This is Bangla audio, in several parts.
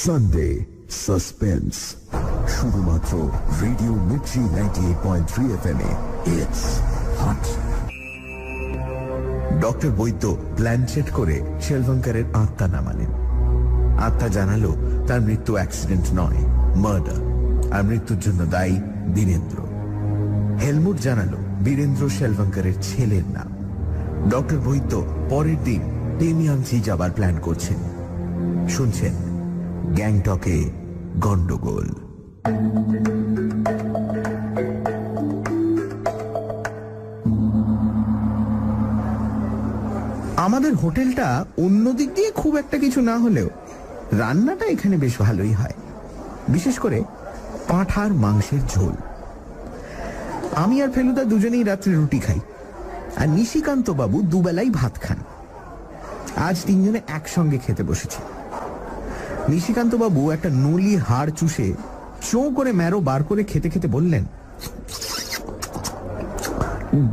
সানডে সাসপেন্স শুধুমাত্র রেডিও মির্চি 98.3 FM এ। It's hot. Doctor Baidya plan set করে শেলভঙ্করের আত্মা নামালেন। আত্মা জানালো তার মৃত্যু অ্যাক্সিডেন্ট নয়, মার্ডার, আর মৃত্যুর জন্য দায়ী বীরেন্দ্র। হেলমুট জানালো বীরেন্দ্র শেলভঙ্করের ছেলের নাম। ডক্টর বৈদ্য পরের দিন টেমিয়াংসি যাবার প্ল্যান করছেন। শুনছেন গ্যাংটকে গন্ডগোল। আমাদের হোটেলটা অন্যদিক দিয়ে খুব একটা কিছু না হলেও রান্নাটা এখানে বেশ ভালোই হয়, বিশেষ করে পাঁঠার মাংসের ঝোল। আমি আর ফেলুদা দুজনেই রাত্রে রুটি খাই, আর নিশিকান্ত বাবু দুবেলাই ভাত খান। আজ তিনজনে একসঙ্গে খেতে বসেছি। নিশিকান্ত বাবু একটা নলি হাড় চুষে চোঁ করে ম্যারো বার করে খেতে খেতে বললেন,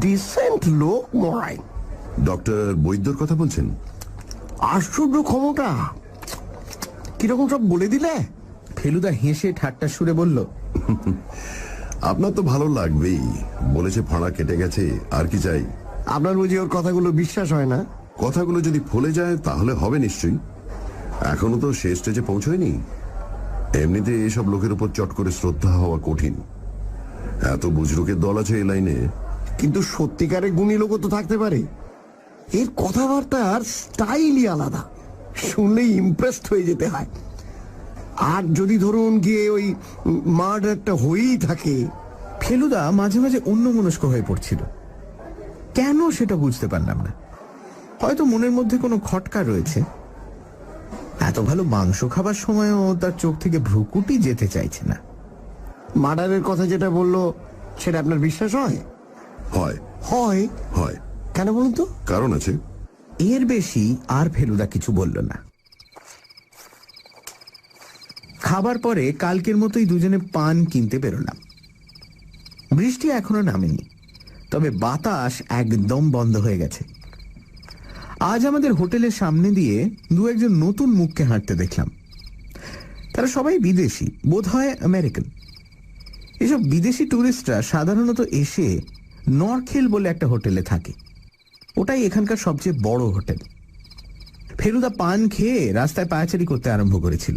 ডিসেন্ট লোক মরাই। ডক্টর বৈদ্যর কথা বলছেন? আশ্চর্য ক্ষমতা, কিরকম সব বলে দিলে। ফেলুদা হেসে ঠাট্টা সুরে বলল, আপনার তো ভালো লাগবেই। বলেছে ফাঁড়া কেটে গেছে, আর কি চাই। আপনার বুঝি ওর কথাগুলো বিশ্বাস হয় না? কথাগুলো যদি ফলে যায় তাহলে হবে নিশ্চয়ই। এখনো তো শেষ স্টেজে পৌঁছয়নি। এমনিতে এসব লোকের উপর চট করে শ্রদ্ধা হওয়া কঠিন। এত বুজরুকের দল আছে এই লাইনে। কিন্তু সত্যিকারের গুণী লোকও তো থাকতে পারে। এর কথাবার্তার স্টাইলই আলাদা, শুনলেই ইমপ্রেসড হয়ে যেতে হয়। আর যদি ধরুন গিয়ে ওই মার্ডারটা হয়েই থাকে। ফেলুদা মাঝে মাঝে অন্যমনস্ক হয়ে পড়ছিল। কেন সেটা বুঝতে পারলাম না। হয়তো মনের মধ্যে কোনো খটকা রয়েছে। এত ভালো মাংস খাবার সময়ও তার চোখ থেকে ভ্রুকুটি যেতে চাইছে না। মার্ডারের কথা যেটা বললো সেটা আপনার বিশ্বাস হয়? হয় হয় হয়। কেন বলুন তো? কারণ আছে। এর বেশি আর ফেলুদা কিছু বলল না। খাবার পরে কালকের মতোই দুজনে পান কিনতে বেরোলাম। বৃষ্টি এখনো নামেনি, তবে বাতাস একদম বন্ধ হয়ে গেছে। আজ আমাদের হোটেলের সামনে দিয়ে দু একজন নতুন মুখকে হাঁটতে দেখলাম। তারা সবাই বিদেশি, বোধহয় আমেরিকান। এসব বিদেশি টুরিস্টরা সাধারণত এসে নরখেল বলে একটা হোটেলে থাকে। ওটাই এখানকার সবচেয়ে বড় হোটেল। ফেলুদা পান খেয়ে রাস্তায় পায়চারি করতে আরম্ভ করেছিল।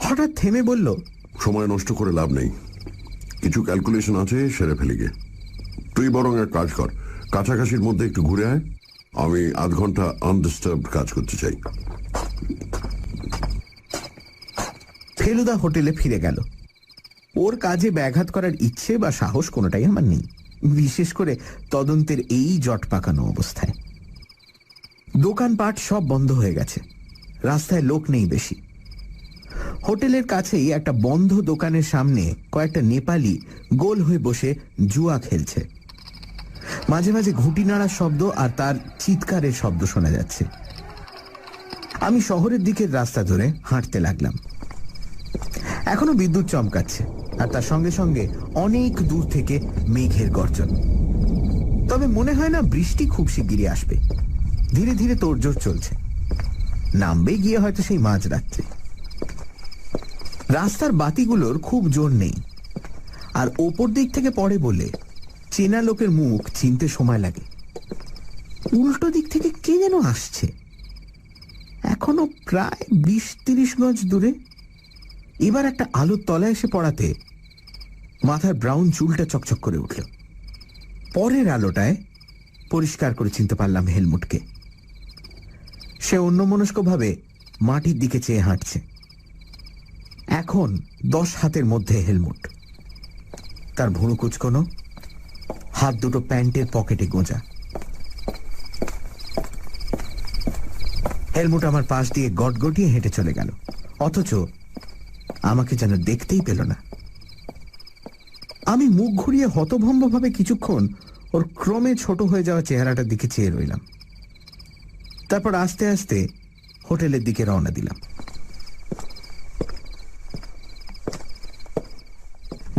হঠাৎ থেমে বলল, সময় নষ্ট করে লাভ নেই, কিছু ক্যালকুলেশন আছে, সেরে ফেলি গে। তুই বরং এক কাজ কর, কাছাকাছির মধ্যে একটু ঘুরে আয়। আমি আধ ঘন্টা আনডিস্টার্বড কাজ করতে চাই। ফেলুদা হোটেলে ফিরে গেল। ওর কাজে ব্যাঘাত করার ইচ্ছে বা সাহস কোনোটাই আমার নেই, বিশেষ করে তদন্তের এই জট পাকানো অবস্থায়। দোকানপাট সব বন্ধ হয়ে গেছে, রাস্তায় লোক নেই বেশি। হোটেলের কাছেই একটা বন্ধ দোকানের সামনে কয়েকটা নেপালি গোল হয়ে বসে জুয়া খেলছে। মাঝে মাঝে ঘুঁটি নাড়ার শব্দ আর তার চিৎকারের শব্দ শোনা যাচ্ছে। আমি শহরের দিকের রাস্তা ধরে হাঁটতে লাগলাম। এখনো বিদ্যুৎ চমকাচ্ছে, আর তার সঙ্গে সঙ্গে অনেক দূর থেকে মেঘের গর্জন। তবে মনে হয় না বৃষ্টি খুব শিগগিরই আসবে। ধীরে ধীরে তোড়জোড় চলছে, নামবে গিয়ে হয়তো সেই মাঝরাত্রে। রাস্তার বাতিগুলোর খুব জোর নেই, আর ওপর দিক থেকে পড়ে বলে চেনা লোকের মুখ চিনতে সময় লাগে। উল্টো দিক থেকে কে যেন আসছে, এখনো প্রায় 20-30 গজ দূরে। এবার একটা আলোর তলায় এসে পড়াতে মাথার ব্রাউন চুলটা চকচক করে উঠল। পরের আলোটায় পরিষ্কার করে চিনতে পারলাম হেলমুটকে। সে অন্যমনস্কভাবে মাটির দিকে চেয়ে হাঁটছে। এখন 10 হাতের মধ্যে হেলমুট, তার ভুরু কুচকোনো, হাত দুটো প্যান্টের পকেটে গোঁজা। হেলমুট আমার পাশ দিয়ে গটগটিয়ে হেঁটে চলে গেল, অথচ আমাকে যেন দেখতেই পেল না। আমি মুখ ঘুরিয়ে হতভম্বভাবে কিছুক্ষণ ওর ক্রমে ছোট হয়ে যাওয়া চেহারাটার দিকে চেয়ে রইলাম। তারপর আস্তে আস্তে হোটেলের দিকে রওনা দিলাম।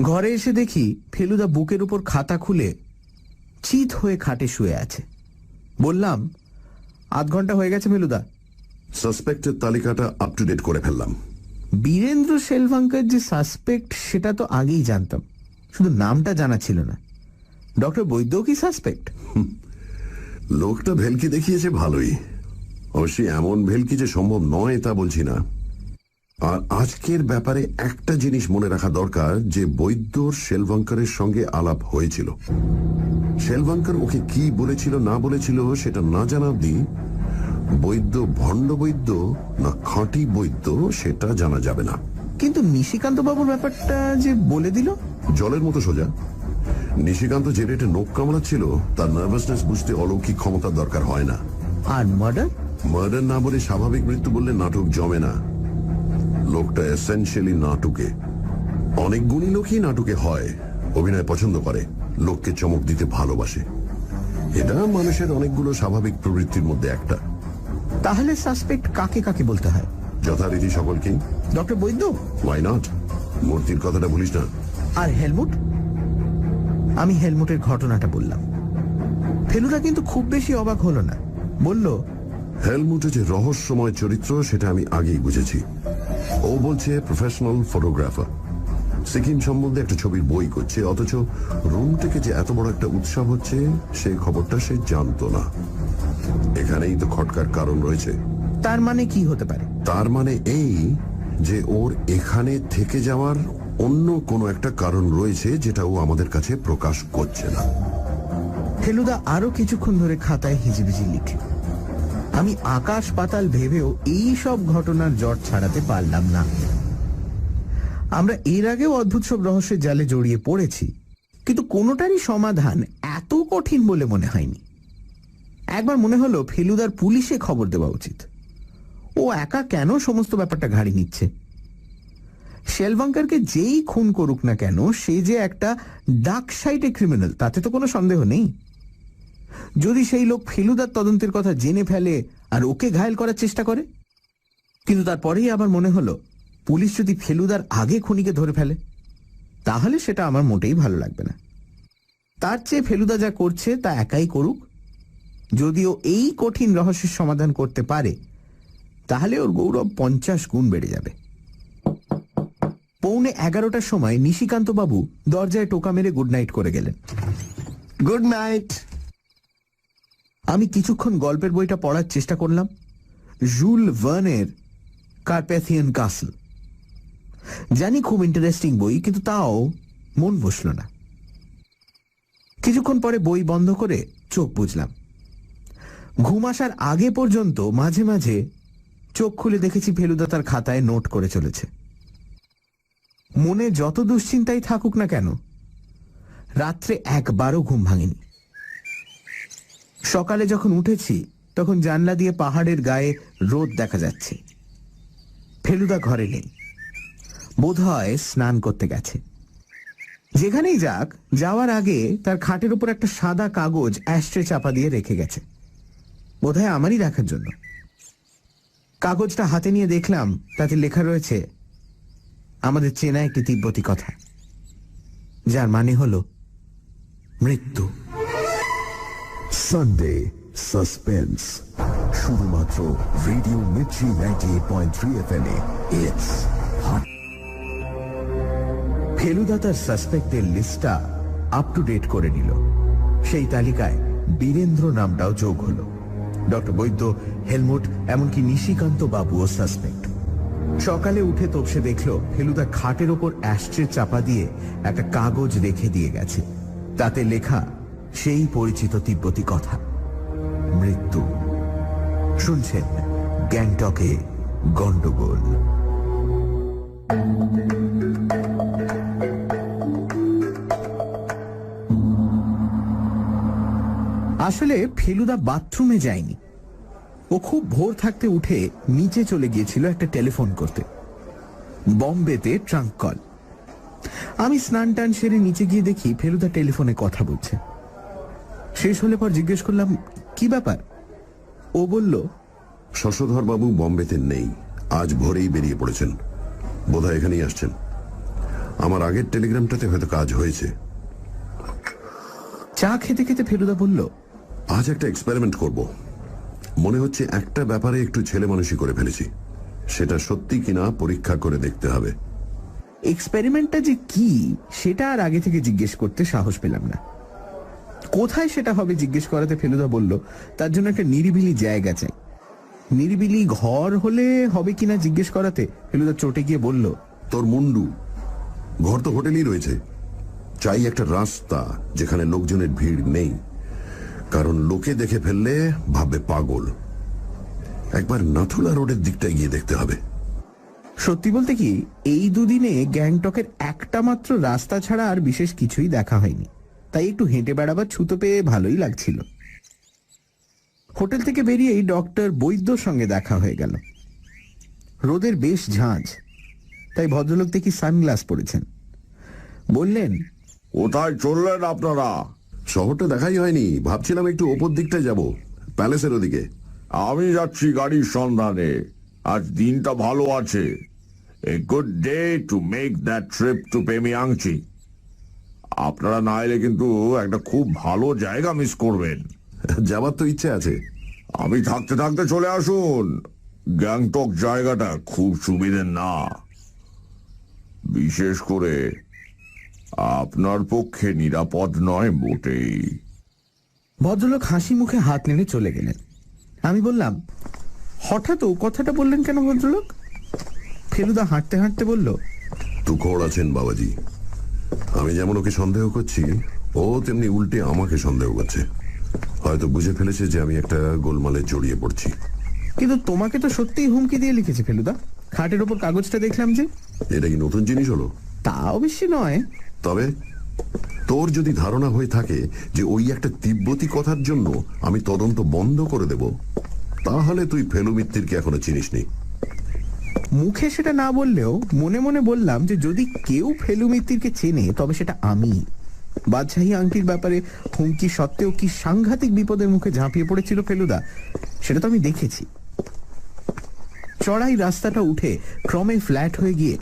ঘরে এসে দেখি ফেলুদা বুকের উপর খাতা খুলে চিত হয়ে খাটে শুয়ে আছে। বললাম, আধ ঘন্টা হয়ে গেছে ফেলুদা। সাসপেক্টের তালিকাটা আপ টু ডেট করে ফেললাম। বীরেন্দ্র শেলভাঙ্কার যে সাসপেক্ট সেটা তো আগেই জানতাম, শুধু নামটা জানা ছিল না। ডক্টর বৈদ্য কি সাসপেক্ট? লোকটা ভেলকি দেখিয়েছে ভালোই, অবশ্যই এমন ভেলকি যে সম্ভব নয় তা বলছি না। আর আজকের ব্যাপারে একটা জিনিস মনে রাখা দরকার, যে বৈদ্যর শেলভাঙ্কারের সঙ্গে আলাপ হয়েছিল। শেলভাঙ্কার ওকে কি বলেছিল না বলেছিল সেটা না জানা অব্দি বৈদ্য ভণ্ড বৈদ্য না খাঁটি বৈদ্য সেটা জানা যাবে না। কিন্তু নিশিকান্ত বাবুর ব্যাপারটা যে বলে দিল, জলের মতো সোজা। নিশিকান্ত যে রেটে নোক কামড়াচ্ছিল তার নার্ভাসনেস বুঝতে অলৌকিক ক্ষমতার দরকার হয় না। আর মার্ডার? মার্ডার না বলে স্বাভাবিক মৃত্যু বললে নাটক জমে না। লোকটা এসেনশিয়ালি নাটুকে। অনেক গুণী লোকই নাটুকে হয়, অভিনয় পছন্দ করে, লোককে চমক দিতে ভালোবাসে। এটা মানুষের অনেকগুলো স্বাভাবিক প্রবৃত্তির মধ্যে একটা। তাহলে সাসপেক্ট কাকে কাকে বলতে হয়? যথারীতি সকলকেই। ডক্টর বৈদ্য? Why not? মূর্তির কথাটা ভুলিস না। আর হেলমুট? আমি হেলমুটের ঘটনাটা বললাম। ফেলুদা কিন্তু খুব বেশি অবাক হলো না, বলল, হেলমুটে যে রহস্যময় চরিত্র সেটা আমি আগেই বুঝেছি। ও বলছে প্রফেশনাল ফটোগ্রাফার, সিকিম সম্বন্ধে একটা ছবির বই করছে, অথচ রুম থেকে যে এত বড় একটা উৎসব হচ্ছে সেই খবরটা সে জানতো না। এখানেই তো খটকার কারণ রয়েছে। তার মানে কি হতে পারে? তার মানে এই যে ওর এখানে থেকে যাওয়ার অন্য কোনো একটা কারণ রয়েছে যেটা ও আমাদের কাছে প্রকাশ করছে না। ফেলুদা আরো কিছুক্ষণ ধরে খাতায় হিজিবিজি লিখল। আমি আকাশ পাতাল ভেবেও এই সব ঘটনার জট ছাড়াতে পারলাম না। আমরা এর আগেও অদ্ভুত সব রহস্যের জালে জড়িয়ে পড়েছি, কিন্তু কোনোটারই সমাধান এত কঠিন বলে মনে হয়নি। একবার মনে হলো ফেলুদার পুলিশে খবর দেওয়া উচিত। ও একা কেন সমস্ত ব্যাপারটা ঘাড়ি নিচ্ছে? শেলভাঙ্কারকে যেই খুন করুক না কেন, সে যে একটা ডার্ক সাইডে ক্রিমিনাল তাতে তো কোনো সন্দেহ নেই। যদি সেই লোক ফেলুদার তদন্তের কথা জেনে ফেলে আর ওকে ঘায়েল করার চেষ্টা করে, কিন্তু তারপরেই আবার মনে হলো পুলিশ যদি ফেলুদার আগে খুনিকে ধরে ফেলে, তাহলে সেটা আমার মোটেই ভালো লাগবে না। তার চেয়ে ফেলুদা যা করছে তা একাই করুক। যদিও এই কঠিন রহস্যের সমাধান করতে পারে, তাহলে ওর গৌরব 50 গুণ বেড়ে যাবে। 11:15 সময় নিশিকান্ত বাবু দরজায় টোকা মেরে গুড নাইট করে গেলেন। Good night. আমি কিছুক্ষণ গল্পের বইটা পড়ার চেষ্টা করলাম, জুল ভার্নের কার্পেথিয়ান কাসল। জানি খুব ইন্টারেস্টিং বই, কিন্তু তাও মন বসল না। কিছুক্ষণ পরে বই বন্ধ করে চোখ বুজলাম। ঘুম আসার আগে পর্যন্ত মাঝে মাঝে চোখ খুলে দেখেছি ফেলুদা তার খাতায় নোট করে চলেছে। মনে যত দুশ্চিন্তাই থাকুক না কেন, রাত্রে একবারও ঘুম ভাঙেনি। সকালে যখন উঠেছি তখন জানলা দিয়ে পাহাড়ের গায়ে রোদ দেখা যাচ্ছে। ফেলুদা ঘরে নেই, বোধহয় স্নান করতে গেছে। যেখানেই যাক, যাওয়ার আগে তার খাটের উপর একটা সাদা কাগজ অ্যাশট্রে চাপা দিয়ে রেখে গেছে, বোধহয় আমারই রাখার জন্য। কাগজটা হাতে নিয়ে দেখলাম, তাতে লেখা রয়েছে আমাদের চেনা একটি তিব্বতী কথা, যার মানে হলো মৃত্যু। সানডে সাসপেন্স, শুধুমাত্র রেডিও মির্চি 98.3 FM এ। It's hot. ফেলুদা তার সাসপেক্টের লিস্টটা আপ টু ডেট করে নিল। সেই তালিকায় বীরেন্দ্র নামটাও যোগ হলো। ডক্টর বৈদ্য, হেলমুট, এমনকি নিশিকান্ত বাবুও সাসপেক্ট। সকালে উঠে তপসে দেখল ফেলুদা খাটের ওপর অ্যাশট্রে চাপা দিয়ে একটা কাগজ রেখে দিয়ে গেছে। তাতে লেখা সেই পরিচিত তিব্বতী কথা, মৃত্যু। শুনছেন গ্যাংটকে গন্ডগোল। আসলে ফেলুদা বাথরুমে যায়নি। ও খুব ভোর থাকতে উঠে নিচে চলে গিয়েছিল একটা টেলিফোন করতে, বম্বেতে ট্রাঙ্ক কল। আমি স্নান টান সেরে নিচে গিয়ে দেখি ফেলুদা টেলিফোনে কথা বলছে। শেষ হলে পর জিজ্ঞেস করলাম, কি ব্যাপার? ও বলল, শশধর বাবু বম্বেতে নেই, আজ ভোরেই বেরিয়ে পড়েছেন, বোধহয় এখানেই আসছেন। আমার আগের টেলিগ্রামটাতে হয়তো কাজ হয়েছে। চা খেতে খেতে ফেলুদা বলল, আজ একটা এক্সপেরিমেন্ট করব। মনে হচ্ছে একটা ব্যাপারে একটু ছেলে মানুষই করে ফেলেছি। সেটা সত্যি কিনা পরীক্ষা করে দেখতে হবে। এক্সপেরিমেন্টটা যে কি সেটা আর আগে থেকে জিজ্ঞেস করতে সাহস পেলাম না। কোথায় সেটা হবে জিজ্ঞেস করাতে ফেলুদা বলল তার জন্য একটা নিরিবিলি জায়গা চাই। নিরিবিলি ঘর হলে হবে কিনা জিজ্ঞেস করাতে ফেলুদা চটে গিয়ে বলল, তোর মুন্ডু, ঘর তো হোটেলই রয়েছে। চাই একটা রাস্তা যেখানে লোকজনের ভিড় নেই, কারণ লোকে দেখে ফেললে ভাববে পাগল। একবার নাথুলা রোডের দিকটায় গিয়ে দেখতে হবে। সত্যি বলতে কি এই দুদিনে গ্যাংটকের একটা মাত্র রাস্তা ছাড়া আর বিশেষ কিছুই দেখা হয়নি, তাই একটু হেঁটে বেড়াবার ছুতো পেয়ে ভালোই লাগছিল। হোটেল থেকে বেরিয়েই ডক্টর বৈদ্যর সঙ্গে দেখা হয়ে গেল। রোদের বেশ ঝাঁঝ, তাই ভদ্রলোক দেখি সানগ্লাস পরেছেন। বললেন, কোথায় চললেন আপনারা? শহরটা দেখাই হয়নি, ভাবছিলাম একটু ওপর দিকটায় যাব, প্যালেসের ওদিকে। আমি যাচ্ছি গাড়ির সন্ধানে। আজ দিনটা ভালো আছে। A good day to make that trip to Pemayangtse. আপনারা না এলে কিন্তু একটা খুব ভালো জায়গা মিস করবেন। যাবার তো ইচ্ছে আছে। আমি থাকতে থাকতে চলে আসুন। গ্যাংটক জায়গাটা খুব সুবিধের না, বিশেষ করে আপনার পক্ষে নিরাপদ নয় মোটেই। ভদ্রলোক হাসি মুখে হাত নেড়ে চলে গেলেন। আমি বললাম, হঠাৎ ও কথাটা বললেন কেন ভদ্রলোক? ফেলুদা হাঁটতে হাঁটতে বলল, তুখোড় আছেন বাবাজি। আমি যেমন ওকে সন্দেহ করছি, ও তেমনি উল্টে আমাকে সন্দেহ করছে। হয়তো বুঝে ফেলেছে যে আমি একটা গোলমালে জড়িয়ে পড়ছি। কিন্তু তোমাকে তো সত্যিই হুমকি দিয়ে লিখেছে ফেলুদা। খাটের ওপর কাগজটা দেখলাম যে। এটা কি নতুন জিনিস হলো? তা অবশ্যই নয়। তবে তোর যদি ধারণা হয়ে থাকে যে ওই একটা তিব্বতী কথার জন্য আমি তদন্ত বন্ধ করে দেব, তাহলে তুই ফেলু মিত্তিরকে এখনো চিনিসনি। মুখে সেটা না বললেও মনে মনে বললাম যে যদি কেউ ফেলু মিত্তিরকে চেনে তবে সেটা আমি। বাদশাহী আংটির ব্যাপারে হুমকি সত্ত্বেও কি সাংঘাতিক বিপদের মুখে ঝাঁপিয়ে পড়েছিল ফেলুদা, সেটা তো আমি দেখেছি। চড়াই রাস্তাটা উঠে ক্রমে ফ্ল্যাট হয়ে গিয়ে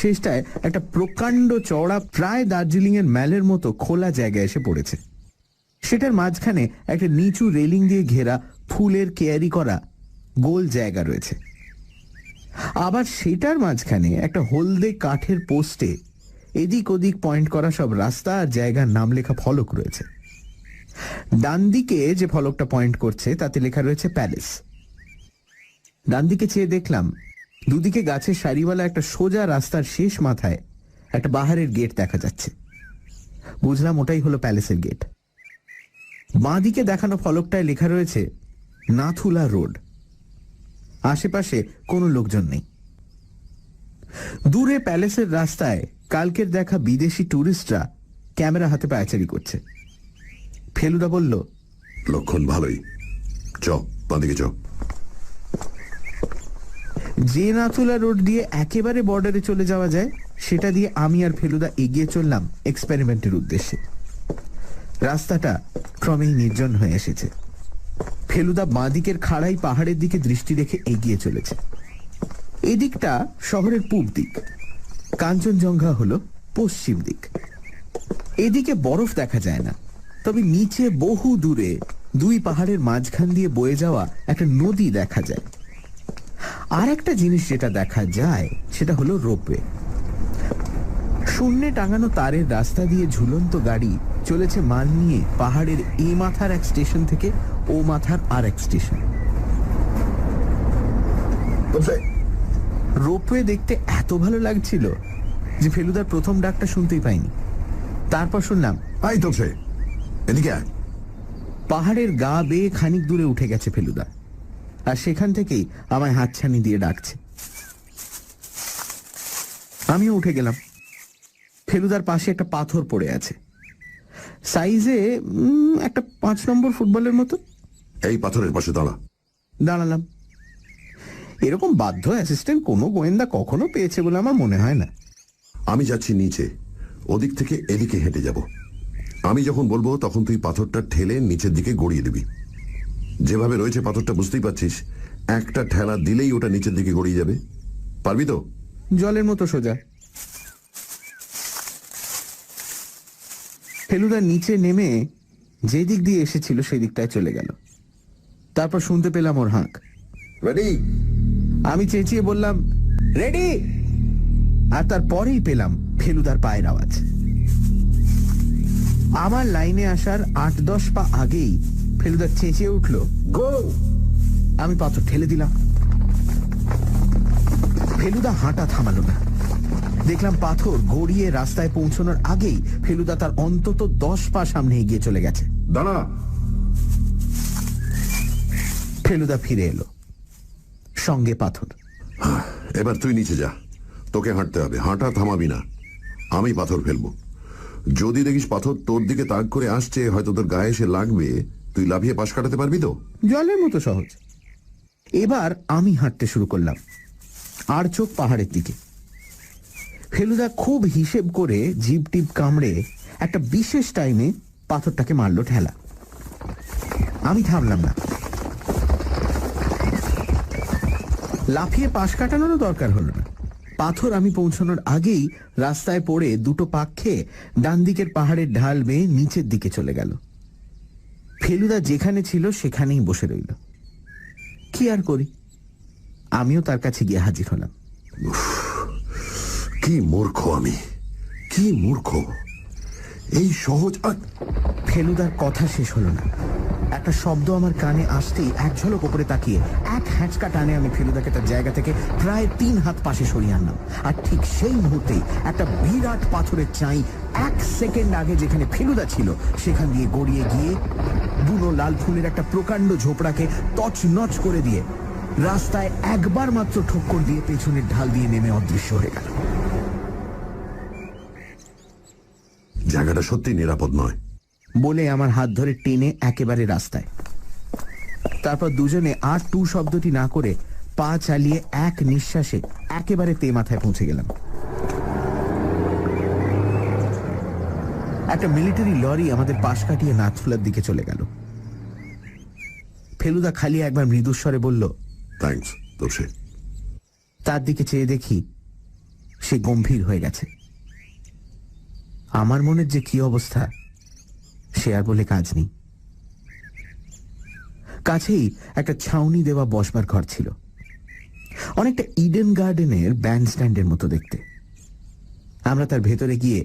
শেষটায় একটা প্রকাণ্ড চওড়া প্রায় দার্জিলিং এর ম্যালের মতো খোলা জায়গায় এসে পড়েছে। সেটার মাঝখানে একটা নিচু রেলিং দিয়ে ঘেরা ফুলের কেয়ারি করা গোল জায়গা রয়েছে। আবার সেটার মাঝখানে একটা হলদে কাঠের পোস্টে এদিক ওদিক পয়েন্ট করা সব রাস্তা আর জায়গার নাম লেখা ফলক রয়েছে। ডান দিকে যে ফলকটা পয়েন্ট করছে তাতে লেখা রয়েছে প্যালেস। ডান দিকে চেয়ে দেখলাম দুদিকে গাছের সারিওয়ালা একটা সোজা রাস্তার শেষ মাথায় একটা বাহারের গেট দেখা যাচ্ছে। বুঝলাম ওটাই হলো প্যালেসের গেট। বাঁ দিকে দেখানো ফলকটায় লেখা রয়েছে নাথুলা রোড। আশেপাশে কোনো লোকজন নেই। দূরে প্যালেসের রাস্তায় কালকের দেখা বিদেশি টুরিস্টরা ক্যামেরা হাতে পায়চারি করছে। ফেলুদা বলল, লক্ষণ ভালোই, চ বাঁদিকে চ। যে নাথুলা রোড দিয়ে একেবারে বর্ডারে চলে যাওয়া যায় সেটা দিয়ে আমি আর ফেলুদা এগিয়ে চললাম এক্সপেরিমেন্টের উদ্দেশ্যে। রাস্তাটা ক্রমেই নির্জন হয়ে এসেছে। ফেলুদা বাঁ দিকের খাড়াই পাহাড়ের দিকে দৃষ্টি রেখে এগিয়ে চলেছে। এদিকটা শহরের পূব দিক, কাঞ্চনজঙ্ঘা হলো পশ্চিম দিক। এদিকে বরফ দেখা যায় না, তবে নিচে বহু দূরে দুই পাহাড়ের মাঝখান দিয়ে বয়ে যাওয়া একটা নদী দেখা যায়। আর একটা জিনিস যেটা দেখা যায় সেটা হলো রোপওয়ে। শূন্যে টাঙানো তারের রাস্তা দিয়ে ঝুলন্ত গাড়ি চলেছে মাল নিয়ে পাহাড়ের এ মাথার এক স্টেশন থেকে ও মাথার আর এক স্টেশন। রোপওয়ে দেখতে এত ভালো লাগছিল যে ফেলুদার প্রথম ডাকটা শুনতেই পাইনি। তারপর শুনলাম, আই তো এদিকে আয়। পাহাড়ের গা বেয়ে খানিক দূরে উঠে গেছে ফেলুদা, আর সেখান থেকেই আমায় হাতছানি দিয়ে ডাকছে। আমিও উঠে গেলাম। ফেলুদার পাশে একটা পাথর পড়ে আছে, সাইজে একটা 5 নম্বর ফুটবলের মতো। এই পাথরের পাশে দাঁড়া। দাঁড়ালাম। এরকম বাধ্য অ্যাসিস্ট্যান্ট কোনো গোয়েন্দা কখনো পেয়েছে বলে আমার মনে হয় না। আমি যাচ্ছি নিচে, ওদিক থেকে এদিকে হেঁটে যাব। আমি যখন বলবো তখন তুই পাথরটা ঠেলে নিচের দিকে গড়িয়ে দিবি। যেভাবে রয়েছে পাথরটা বুঝতেই পারছিস, একটা ঠেলা দিলেই ওটা নিচের দিকে গড়িয়ে যাবে। পারবি তো? জলের মতো সোজা। ফেলুদা নিচে নেমে যে দিক দিয়ে এসেছিল সেই দিকটায় চলে গেল। তারপর শুনতে পেলাম ওর হাঁক। রেডি? আমি চেঁচিয়ে বললাম, রেডি। আর তারপরেই পেলাম ফেলুদার পায়ের আওয়াজ। আমার লাইনে আসার 8-10 পা আগেই ফেলুদা চেঁচিয়ে উঠল, গো। আমি পাথর ঠেলে দিলাম। ফেলুদা হাঁটা থামালো না। দেখলাম পাথর গড়িয়ে রাস্তায় পৌঁছানোর আগেই ফেলুদা তার অন্তত 10 পা সামনে এগিয়ে চলে গেছে। দাঁড়া। ফেলুদা ফিরে এলো, সঙ্গে পাথর। এবার তুই নিচে যা, তোকে হাঁটতে হবে, হাঁটা থামাবি না। আমি পাথর ফেলবো। যদি দেখিস পাথর তোর দিকে তাক করে আসছে, হয়তো তোর গায়ে এসে লাগবে, তুই লাফিয়ে পাশ কাটাতে পারবি তো? জলের মতো সহজ। এবার আমি হাঁটতে শুরু করলাম, আর চোখ পাহাড়ের দিকে। ফেলুদা খুব হিসেব করে জিভ টিপ কামড়ে একটা বিশেষ টাইমে পাথরটাকে মারলো ঠেলা। আমি থামলাম না। লাফিয়ে পাশ কাটানোরও দরকার হলো না। পাথর আমি পৌঁছানোর আগেই রাস্তায় পড়ে দুটো পাক খেয়ে ডান দিকের পাহাড়ের ঢাল বেয়ে নিচের দিকে চলে গেল। ফেলুদা যেখানে ছিল সেখানেই বসে রইল। কি আর করি, আমিও তার কাছে গিয়ে হাজির হলাম। কি মূর্খ আমি, কি মূর্খ! এই সহজ। ফেলুদার কথা শেষ হলো না। একটা শব্দ আমার কানে আসতেই এক ঝলক ওপরে তাকিয়ে এক হ্যাঁচকা টানে আমি ফেলুদাকে তার জায়গা থেকে প্রায় 3 হাত পাশে সরিয়ে আনলাম। আর ঠিক সেই মুহূর্তেই একটা বিরাট পাথরের চাই 1 সেকেন্ড আগে যেখানে ফেলুদা ছিল সেখান দিয়ে গড়িয়ে গিয়ে বুনো লাল ফুলের একটা প্রকাণ্ড ঝোপড়াকে তছনছ করে দিয়ে রাস্তায় একবার মাত্র ঠক্কর দিয়ে পেছনের ঢাল দিয়ে নেমে অদৃশ্য হয়ে গেল। জায়গাটা সত্যি নিরাপদ নয় বলে আমার হাত ধরে টেনে একেবারে রাস্তায়। তারপর দুজনে আর টু শব্দটি না করে পা চালিয়ে এক নিঃশ্বাসে একেবারে মাথায় পৌঁছে গেলাম। একটা মিলিটারি লরি আমাদের পাশ কাটিয়ে নাথুলার দিকে চলে গেল। ফেলুদা খালি একবার মৃদুস্বরে বলল, থ্যাঙ্কস তোষে। তার দিকে চেয়ে দেখি সে গম্ভীর হয়ে গেছে। আমার মনের যে কি অবস্থা সে আর বলে কাজ নেই। কাছেই একটা ছাউনি দেওয়া বসবার ঘর ছিল, অনেকটা ইডেন গার্ডেনের ব্যান্ড স্ট্যান্ডের মতো দেখতে। আমরা তার ভেতরে গিয়ে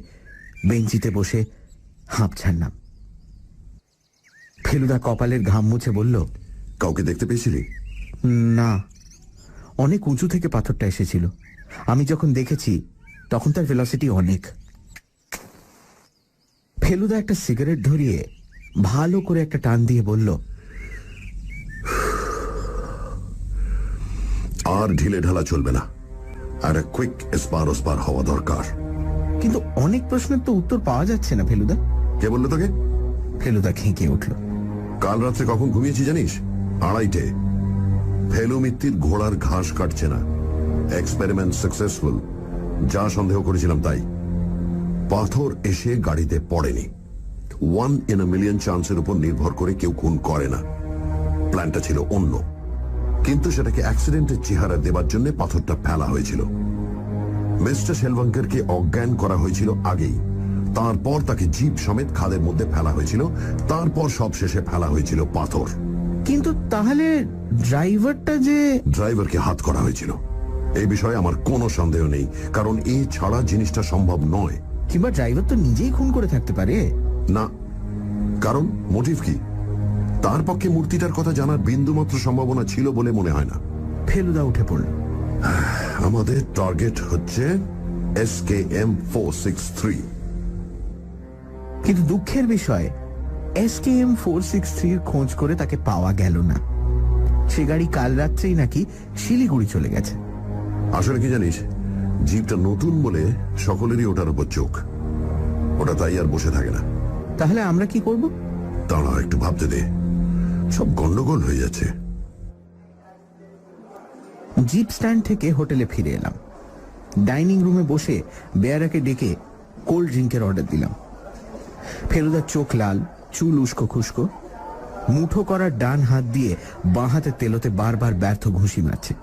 বেঞ্চিতে বসে হাঁপ ছাড়লাম। ফেলুদা কপালের ঘাম মুছে বলল, কাউকে দেখতে পেয়েছিলি? না, অনেক উঁচু থেকে পাথরটা এসেছিল। আমি যখন দেখেছি তখন তার ভেলোসিটি অনেক। ফেলুদা একটা সিগারেট ধরিয়ে ভালো করে একটা টান দিয়ে বলল, আর ঢিলে ঢালা চলবে না, আর কুইক এসপার ওসপার হওয়া দরকার। কিন্তু অনেক প্রশ্নের তো উত্তর পাওয়া যাচ্ছে না ফেলুদা। কে বললো তোকে? ফেলুদা খেঁকে উঠল। কাল রাত্রে কখন ঘুমিয়েছি জানিস? 2:30। ফেলু মিত্তির ঘোড়ার ঘাস কাটছে না। এক্সপেরিমেন্ট সাকসেসফুল, যা সন্দেহ করেছিলাম তাই। পাথর এসে গাড়িতে পড়েনি। 1 in a million চান্সের উপর নির্ভর করে কেউ খুন করে না। প্ল্যানটা ছিল অন্য, কিন্তু সেটাকে অ্যাক্সিডেন্টের চেহারা দেবার জন্য পাথরটা ফেলা হয়েছিল। মিস্টার শেলভাঙ্কারকে অজ্ঞান করা হয়েছিল আগেই, তারপর তাকে জিপ সমেত খাদের মধ্যে ফেলা হয়েছিল, তারপর সব শেষে ফেলা হয়েছিল পাথর। কিন্তু তাহলে ড্রাইভারটা যে? ড্রাইভারকে হাত করা হয়েছিল এই বিষয়ে আমার কোনো সন্দেহ নেই, কারণ এ ছাড়া জিনিসটা সম্ভব নয়। কিংবা ড্রাইভার তো নিজেই খুন করে থাকতে পারে না, কারণ মোটিভ কি? তার পক্ষে মূর্তিটার কথা জানার বিন্দুমাত্র সম্ভাবনা ছিল বলে মনে হয় না। ফেলুদা উঠে পড়ল। আমাদের টার্গেট হচ্ছে SKM 463। কিন্তু দুঃখের বিষয় SKM 463 খোঁজ করে তাকে পাওয়া গেল না। সে গাড়ি কাল রাত্রেই নাকি শিলিগুড়ি চলে গেছে। আসলে কি জানিস, জিপটা নতুন বলে সকলেরই ওটার উপর চোখ। ওটা তাই আর বসে থাকে না। তাহলে আমরা কি করব? দাঁড়া, একটু ভাবতে দে, সব গন্ডগোল হয়ে যাচ্ছে। জিপ স্ট্যান্ড থেকে হোটেলে ফিরে এলাম। ডাইনিং রুমে বসে বেয়ারাকে ডেকে কোল্ড ড্রিঙ্কের অর্ডার দিলাম। ফেলুদার চোখ লাল, চুল উস্কো খুস্কো, মুঠো করার ডান হাত দিয়ে বাঁ হাতে তেলোতে বারবার ব্যর্থ ঘুষি মারছে।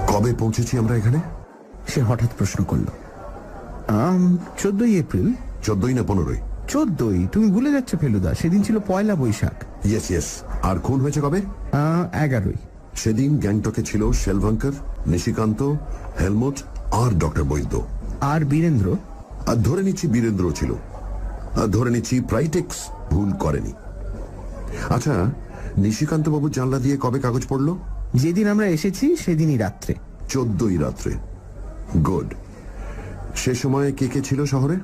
কবে পৌঁছেছি আমরা এখানে? সে হঠাৎ প্রশ্ন করল। 14ই এপ্রিল। 14ই না 15ই? 14ই। তুমি ভুলে যাচ্ছ ফেলুদা, সেদিন ছিল 1লা বৈশাখ। Yes yes. আর খুন হয়েছে কবে? 11ই। সেদিন গ্যাংটকে ছিল শেলভাঙ্কার, নিশিকান্ত, হেলমুট আর ডক্টর বৈদ্য। আর বীরেন্দ্র? আর ধরে নিচ্ছি বীরেন্দ্র ছিল। আর ধরে নিচ্ছি প্রাইটেক্স ভুল করেনি। আচ্ছা, নিশিকান্ত বাবু জানলা দিয়ে কবে কাগজ পড়লো? যেদিন আমরা এসেছি সেদিনই রাত্রে। 14ই রাত্রে। গুড। সে সময় কে কে ছিল শহরে?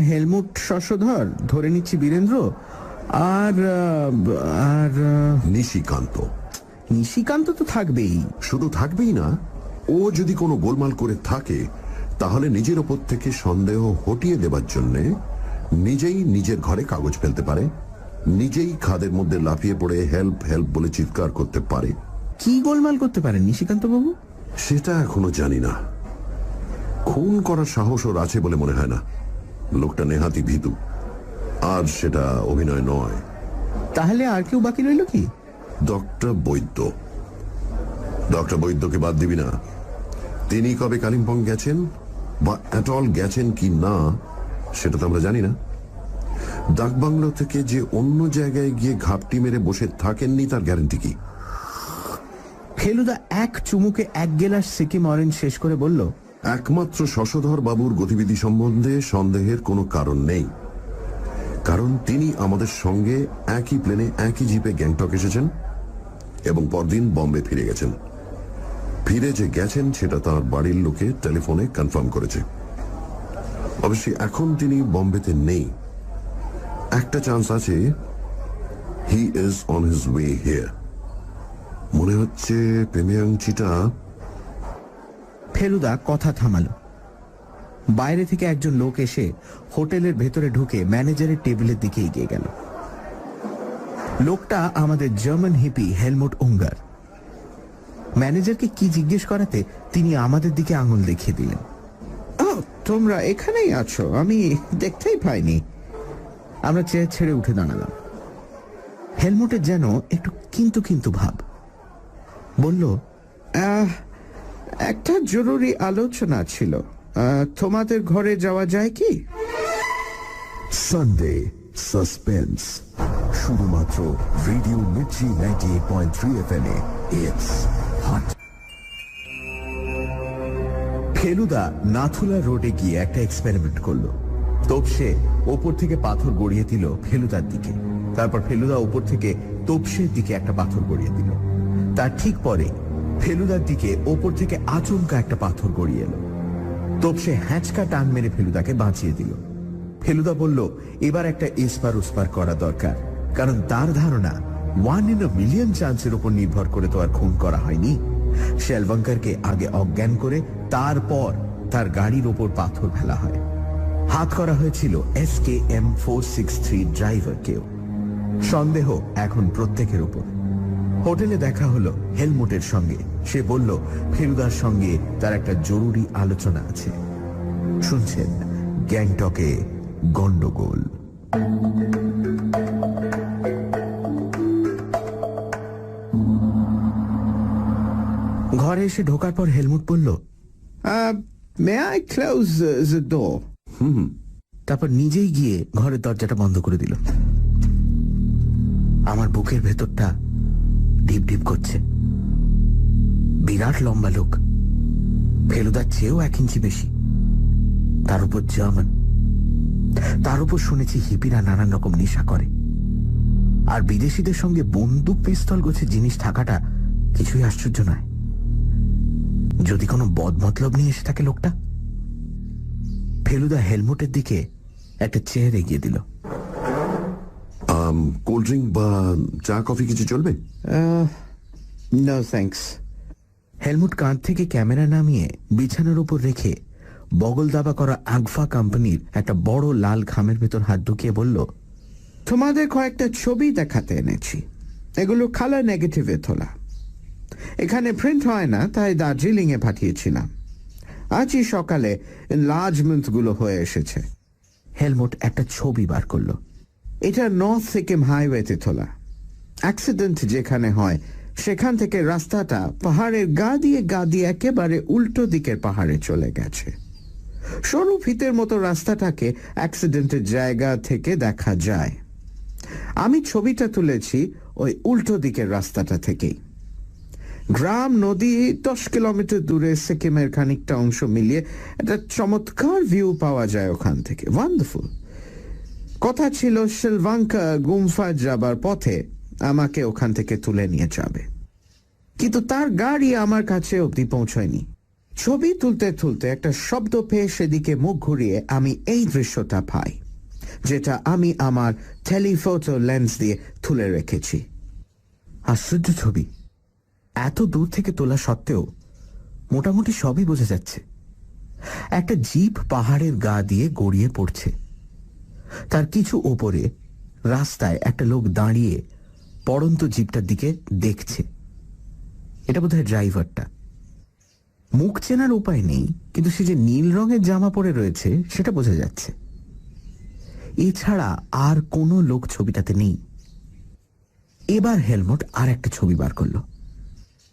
হেলমুট, শশধর, ধরে নিচ্ছি বীরেন্দ্র, আর আর নিশিকান্ত। নিশিকান্ত তো থাকবেই। শুধু থাকবেই না, ও যদি কোনো গোলমাল করে থাকে তাহলে নিজের ওপর থেকে সন্দেহ হটিয়ে দেবার জন্য নিজেই নিজের ঘরে কাগজ ফেলতে পারে, নিজেই খাদের মধ্যে লাফিয়ে পড়ে হেল্প হেল্প বলে চিৎকার করতে পারে। কি গোলমাল করতে পারেন নিশিকান্ত বাবু? সেটা এখনো জানি না। খুন করার সাহস ওর আছে বলে মনে হয় না। লোকটা নেহাতি ভীতু, আর সেটা অভিনয় নয়। তাহলে আর কেউ বাকি রইল কি? ডক্টর বৈদ্য। ডক্টর বৈদ্যকে বাদ দিবি না। তিনি কবে কালিম্পং গেছেন বা অ্যাটল গেছেন কি না সেটা তো আমরা জানি না। ডাকবাংলো থেকে যে অন্য জায়গায় গিয়ে ঘাপটি মেরে বসে থাকেননি তার গ্যারান্টি কি? ফেলুদা এক চুমুকে এক গেলাস সিকিম অরেঞ্জ শেষ করে বলল, একমাত্র শশধর বাবুর গতিবিধি সম্বন্ধে সন্দেহের কোনো কারণ নেই, কারণ তিনি আমাদের সঙ্গে একই প্লেনে একই জিপে গ্যাংটক এসেছেন এবং পরদিন বম্বে ফিরে গেছেন। ফিরে যে গেছেন সেটা তার বাড়ির লোকে টেলিফোনে কনফার্ম করেছে। অবশ্যই এখন তিনি বম্বেতে নেই। একটা চান্স আছে he is on his way here. মনে হচ্ছে প্রেমিয়াংচিটা। ফেলুদা কথা থামালো। বাইরে থেকে একজন লোক এসে হোটেলের ভেতরে ঢুকে ম্যানেজারের টেবিলের দিকে এগিয়ে গেল। লোকটা আমাদের জার্মান হিপি হেলমুট উঙ্গার। ম্যানেজারকে কি জিজ্ঞেস করাতে তিনি আমাদের দিকে আঙুল দেখিয়ে দিলেন। তোমরা এখানেই আছো, আমি দেখতেই পাইনি। আমরা চেয়ার ছেড়ে উঠে দাঁড়ালাম। হেলমুটের যেন একটু কিন্তু কিন্তু ভাব। বলল, একটা জরুরি আলোচনা ছিল, তোমাদের ঘরে যাওয়া যায় কি? সানডে সাসপেন্স, শুধুমাত্র রেডিও মির্চি 98.3 FM এ। It's hot. ফেলুদা নাথুলা রোডে গিয়ে একটা এক্সপেরিমেন্ট করলো। তোপসে ওপর থেকে পাথর গড়িয়ে দিল ফেলুদার দিকে। তারপর ফেলুদা ওপর থেকে তোপসের দিকে একটা পাথর গড়িয়ে দিল। তার ঠিক পরে ফেলুদার দিকে ওপর থেকে আচমকা একটা পাথর গড়িয়ে এলো। তোপসে হ্যাঁচকা টান মেরে ফেলুদাকে বাঁচিয়ে দিল। ফেলুদা বলল, এবার একটা এসপার ওসপার করা দরকার, কারণ তার ধারণা 1 in a million চান্সের উপর নির্ভর করে তো আর খুন করা হয়নি। শেলভাঙ্কারকে আগে অজ্ঞান করে তারপর তার গাড়ির ওপর পাথর ফেলা হয়। হাত করা হয়েছিল SKM 463 ড্রাইভারকেও। সন্দেহ এখন প্রত্যেকের উপর। হোটেলে দেখা হলো হেলমুটের সঙ্গে। সে বলল ফেলুদার সঙ্গে তার একটা জরুরি আলোচনা আছে। শুনছেন গ্যাংটকে গন্ডগোল। ঘরে এসে ঢোকার পর হেলমুট বলল, may I close the door? তারপর নিজেই গিয়ে ঘরের দরজাটা বন্ধ করে দিল। আমার বুকের ভেতরটা ডিপ ডিপ করছে। বিরাট লম্বা লোক, ফেলুদার চেয়েও 1 ইঞ্চি বেশি, তার উপর জার্মান। তার উপর শুনেছি হিপিরা নানান রকম নেশা করে, আর বিদেশিদের সঙ্গে বন্দুক পিস্তল গোছের জিনিস থাকাটা কিছুই আশ্চর্য নয়। যদি কোনো বদমতলব নিয়ে এসে থাকে লোকটা। ফেলুদা হেলমুটের দিকে একটা চেয়ার এগিয়ে দিল। কোল্ড ড্রিঙ্ক বা চা কফি কিছু চলবে? No thanks. হেলমুট কাঁধ থেকে ক্যামেরা নামিয়ে বিছানার উপর রেখে বগল দাবা করা আগফা কোম্পানির একটা বড় লাল খামের ভেতর হাত ঢুকিয়ে বলল, তোমাদের কয়েকটা ছবি দেখাতে এনেছি। এগুলো কালার নেগেটিভে তোলা। এখানে প্রিন্ট হয় না, তাই দার্জিলিং এ পাঠিয়েছিলাম। আজই সকালে এনলার্জমেন্ট গুলো হয়ে এসেছে। হেলমুট একটা ছবি বার করলো। এটা নর্থ সিকিম হাইওয়েতে তোলা। অ্যাক্সিডেন্ট যেখানে হয় সেখান থেকে রাস্তাটা পাহাড়ের গা দিয়ে একেবারে উল্টো দিকের পাহাড়ে চলে গেছে। সরু ফিতের মতো রাস্তাটাকে অ্যাক্সিডেন্টের জায়গা থেকে দেখা যায়। আমি ছবিটা তুলেছি ওই উল্টো দিকের রাস্তাটা থেকেই। গ্রাম, নদী, 10 কিলোমিটার দূরে সিকিমের খানিকটা অংশ মিলিয়ে একটা চমৎকার ভিউ পাওয়া যায় ওখান থেকে। ওয়ান্ডারফুল। কথা ছিল শিলভাঙ্কা গুম্ফা যাবার পথে আমাকে ওখান থেকে তুলে নিয়ে যাবে, কিন্তু তার গাড়ি আমার কাছে অব্দি পৌঁছয়নি। ছবি তুলতে তুলতে একটা শব্দ পেয়ে সেদিকে মুখ ঘুরিয়ে আমি এই দৃশ্যটা পাই, যেটা আমি আমার টেলিফোটো লেন্স দিয়ে তুলে রেখেছি। আশ্চর্য ছবি, এত দূর থেকে তোলা সত্ত্বেও মোটামুটি সবই বোঝা যাচ্ছে। একটা জিপ পাহাড়ের গা দিয়ে গড়িয়ে পড়ছে, তার কিছু ওপরে রাস্তায় একটা লোক দাঁড়িয়ে পড়ন্ত জিপটার দিকে দেখছে। এটা বোধহয় ড্রাইভারটা। মুখ চেনার উপায় নেই, কিন্তু সে যে নীল রঙের জামা পরে রয়েছে সেটা বোঝা যাচ্ছে। এছাড়া আর কোনো লোক ছবিটাতে নেই। এবার হেলমট আর একটা ছবি বার করলো।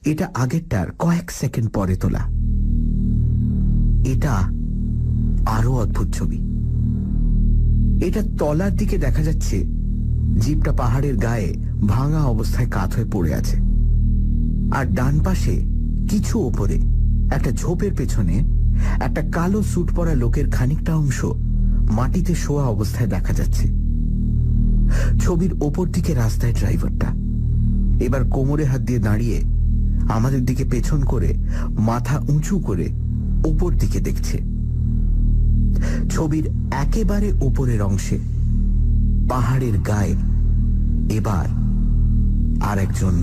এটা আগেরটার কয়েক সেকেন্ড পরে তোলা। এটা আরো অদ্ভুত ছবি। এটা তলার দিকে দেখা যাচ্ছে জিপটা পাহাড়ের গায়ে ভাঙা অবস্থায় কাত হয়ে পড়ে আছে, আর ডান পাশে কিছু ওপরে একটা ঝোপের পেছনে একটা কালো স্যুট পরা লোকের খানিকটা অংশ মাটিতে শোয়া অবস্থায় দেখা যাচ্ছে। ছবির ওপর দিকে রাস্তায় ড্রাইভারটা এবার কোমরে হাত দিয়ে দাঁড়িয়ে আমাদের দিকে পেছন করে মাথা উঁচু করে উপর দিকে দেখছে। ছবির একেবারে উপরের অংশে পাহাড়ের গায়ে এবার আর একজন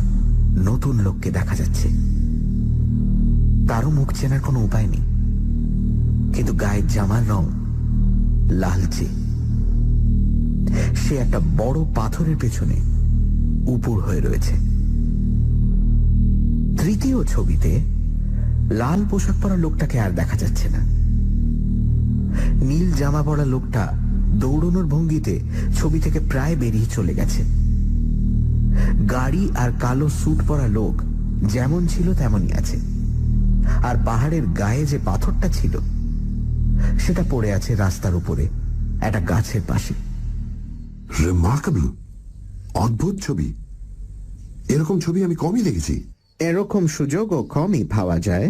নতুন লোককে দেখা যাচ্ছে। তারও মুখ চেনার কোনো উপায় নেই, কিন্তু গায়ের জামার রং লালচে। সে একটা বড় পাথরের পেছনে উপুড় হয়ে রয়েছে। তৃতীয় ছবিতে লাল পোশাক পরা লোকটাকে আর দেখা যাচ্ছে না। নীল জামা পরা লোকটা দৌড়ানোর ভঙ্গিতে ছবি থেকে প্রায় বেরিয়ে চলে গেছে। গাড়ি আর কালো স্যুট পরা লোক যেমন ছিল তেমনই আছে, আর পাহাড়ের গায়ে যে পাথরটা ছিল সেটা পড়ে আছে রাস্তার উপরে একটা গাছের পাশে। রিমার্কেবল, অদ্ভুত ছবি। এরকম ছবি আমি কমই দেখেছি। এরকম সুযোগও কমই পাওয়া যায়।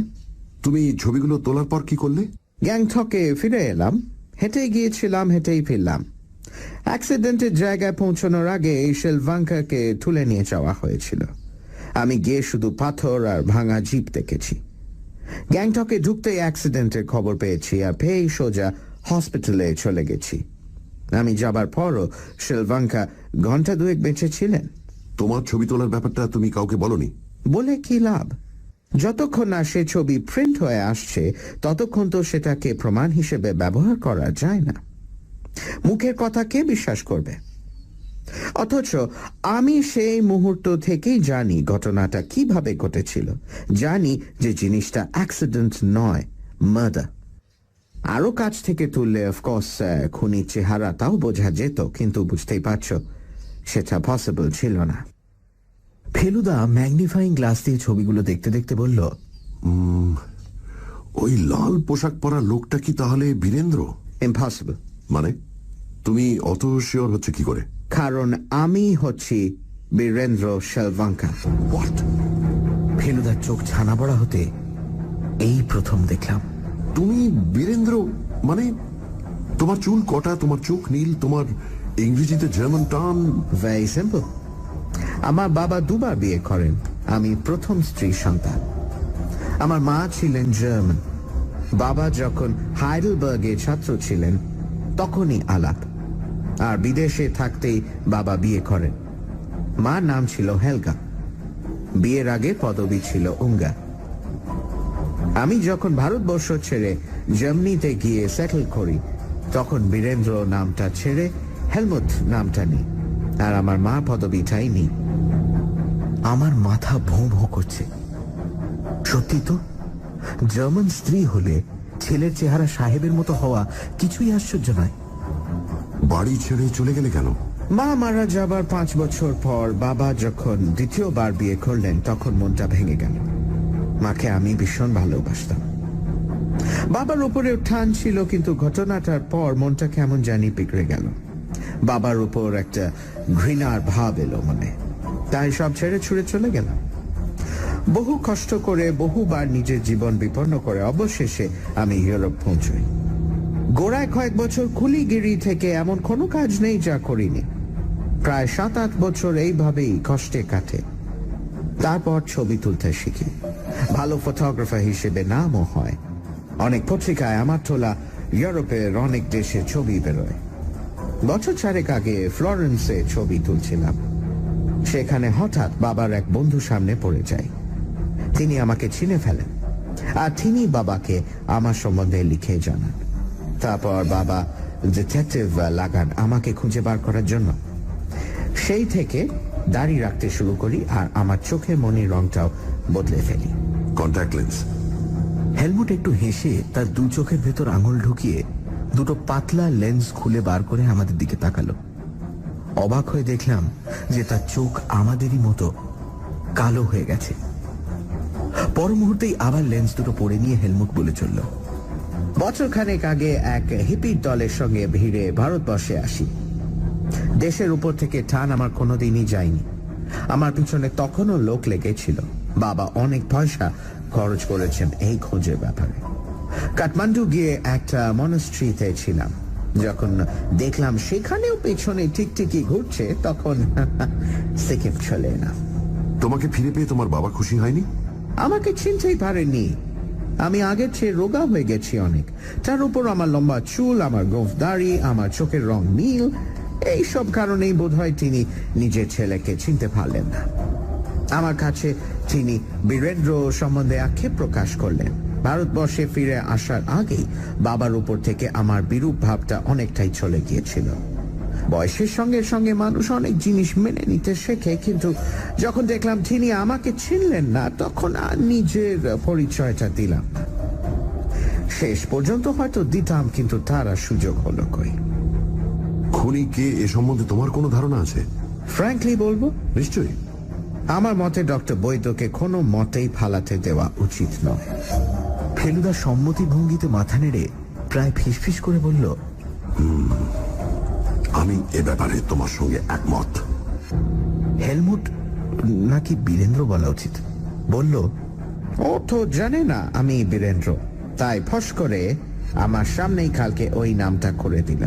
তুমি ছবিগুলো তোলার পর কি করলে? গ্যাংটকে ফিরে এলাম। হেঁটেই গিয়েছিলাম, হেঁটেই ফিরলাম। অ্যাক্সিডেন্টের জায়গায় পৌঁছানোর আগে এই শিলভাঙ্কাকে তুলে নিয়ে যাওয়া হয়েছিল। আমি গিয়ে শুধু পাথর আর ভাঙা জিপ দেখেছি। গ্যাংটকে ঢুকতেই অ্যাক্সিডেন্টের খবর পেয়েছি, আর পেয়েই সোজা হসপিটালে চলে গেছি। আমি যাবার পরও শিলভাঙ্কা ঘন্টা দুয়েক বেঁচে ছিলেন। তোমার ছবি তোলার ব্যাপারটা তুমি কাউকে বলনি? বলে কি লাভ? যতক্ষণ না সে ছবি প্রিন্ট হয়ে আসছে ততক্ষণ তো সেটাকে প্রমাণ হিসেবে ব্যবহার করা যায় না। মুখের কথা কে বিশ্বাস করবে? অথচ আমি সেই মুহূর্ত থেকেই জানি ঘটনাটা কিভাবে ঘটেছিল। জানি যে জিনিসটা অ্যাক্সিডেন্ট নয়, মার্ডার। আরো কাছ থেকে তুললে অফকোর্স খুনির চেহারাটাও বোঝা যেত, কিন্তু বুঝতেই পারছো সেটা পসিবল ছিল না। ফেলুদা ম্যাগনিফাইং গ্লাস দিয়ে ছবিগুলো দেখতে দেখতে বলল, ওই লাল পোশাক পরা লোকটা কি তাহলে বীরেন্দ্র? ইম্পসিবল। মানে তুমি অত শিওর হচ্ছে কি করে? কারণ আমি হচ্ছি বীরেন্দ্র শিলভাঙ্কা। হোয়াট? ফেলুদার চোখ ছানা বড়া হতে এই প্রথম দেখলাম। তুমি বীরেন্দ্র? মানে তোমার চুল কটা, তোমার চোখ নীল, তোমার ইংরেজিতে জার্মান টার্ম। Very simple. আমার বাবা দুবার বিয়ে করেন, আমি প্রথম স্ত্রীর সন্তান। আমার মা ছিলেন জার্মান। বাবা যখন হাইডেলবার্গে ছাত্র ছিলেন তখনই আলাপ, আর বিদেশে থাকতেই বাবা বিয়ে করেন। মার নাম ছিল হেলগা। বিয়ের আগে পদবি ছিল উঙ্গা। আমি যখন ভারতবর্ষ ছেড়ে জার্মানিতে গিয়ে সেটেল করি তখন বীরেন্দ্র নামটা ছেড়ে হেলমুট নামটা নিই, আর আমার মা পদবিটাই নিই। আমার মাথা ভোঁ ভোঁ করছে। সত্যি তো, জার্মান স্ত্রী হলে ছেলের চেহারা সাহেবের মতো হওয়া কিছুই আশ্চর্য নয়। বাড়ি ছেড়ে চলে গেলে কেন? মা মারা যাবার 5 বছর পর বাবা যখন দ্বিতীয়বার বিয়ে করলেন তখন মনটা ভেঙে গেল। মাকে আমি ভীষণ ভালোবাসতাম। বাবার উপরে টান ছিল, কিন্তু ঘটনাটার পর মনটা কেমন জানি বিগড়ে গেল। বাবার উপর একটা ঘৃণার ভাব এলো মনে, তাই সব ছেড়ে ছুড়ে চলে গেলাম। বহু কষ্ট করে বহুবার নিজের জীবন বিপন্ন করে অবশেষে আমি ইউরোপ পৌঁছই। গোড়ায় কয়েক বছর কুলিগিরি থেকে এমন কোনো কাজ নেই যা করিনি। প্রায় 7-8 বছর এইভাবেই কষ্টে কাটে। তারপর ছবি তুলতে শিখি, ভালো ফটোগ্রাফার হিসেবে নামও হয়। অনেক পত্রিকায় আমার তোলা ইউরোপের অনেক দেশে ছবি বেরোয়। বছর 4 আগে ফ্লোরেন্সে ছবি তুলছিলাম। সেখানে হঠাৎ বাবার এক বন্ধু সামনে পড়ে যায়। তিনি আমাকে চিনে ফেলেন আর তিনি বাবাকে আমার সম্বন্ধে লিখে জানান। তারপর বাবা ডিটেকটিভ লাগান আমাকে খুঁজে বার করার জন্য। সেই থেকে দাড়ি রাখতে শুরু করি আর আমার চোখের মনির রংটাও বদলে ফেলি। Contact lens. হেলমুট একটু হেসে তার দু চোখের ভেতর আঙুল ঢুকিয়ে দুটো পাতলা লেন্স খুলে বার করে আমাদের দিকে তাকালো। অবাক হয়ে দেখলাম যে তার চোখ আমাদেরই মতো কালো হয়ে গেছে। পর মুহূর্তেই আবার লেন্স দুটো পরে নিয়ে হেলমুট বলে চলল, বছর খানেক আগে এক হিপির দলের সঙ্গে ভিড়ে ভারতবর্ষে আসি। দেশের উপর থেকে টান আমার কোনোদিনই যায়নি। আমার পিছনে তখনও লোক লেগেছিল। বাবা অনেক পয়সা খরচ করেছেন এই খোঁজের ব্যাপারে। কাঠমান্ডু গিয়ে একটা মনাস্ট্রিতে ছিলাম। যখন দেখলাম সেখানেও পেছনে টিকটিকি ঘুরছে, তখন সিকিম চলে না। তোমাকে ফিরে পেয়ে তোমার বাবা খুশি হয়নি? আমাকে চিনতেই পারেনি। আমি আগের চেয়ে রোগা হয়ে গেছি অনেক। তার উপর আমার লম্বা চুল, আমার গোঁফ দাড়ি, আমার চোখের রং নীল। এইসব কারণেই বোধহয় তিনি নিজের ছেলেকে চিনতে পারলেন না। আমার কাছে তিনি বীরেন্দ্র সম্বন্ধে আক্ষেপ প্রকাশ করলেন। ভারতবর্ষে ফিরে আসার আগেই বাবার উপর থেকে আমার বিরূপ ভাবটা অনেকটাই চলে গিয়েছিল। বয়সের সঙ্গে সঙ্গে মানুষ অনেক জিনিস মেনে নিতে শেখে, কিন্তু যখন দেখলাম তিনি আমাকে চিনলেন না, তখন আর নিজের পরিচয়টা দিলাম। শেষ পর্যন্ত হয়তো দিতাম, কিন্তু তার আর সুযোগ হলো কই। খুনি কে এ সম্বন্ধে তোমার কোনো ধারণা আছে? ফ্র্যাঙ্কলি বলবো, নিশ্চয়ই। আমার মতে ডক্টর বৈদ্যকে কোনো মতেই ফালাতে দেওয়া উচিত নয়। ফেলুদা সম্মতি ভঙ্গিতে মাথা নেড়ে প্রায় ফিসফিস করে বলল, আমি এ ব্যাপারে তোমার সঙ্গে একমত। হেলমুট নাকি বীরেন্দ্র বলা উচিত বলল, ও তো জানে না আমি বীরেন্দ্র, তাই ফস করে আমার সামনেই কালকে ওই নামটা করে দিল।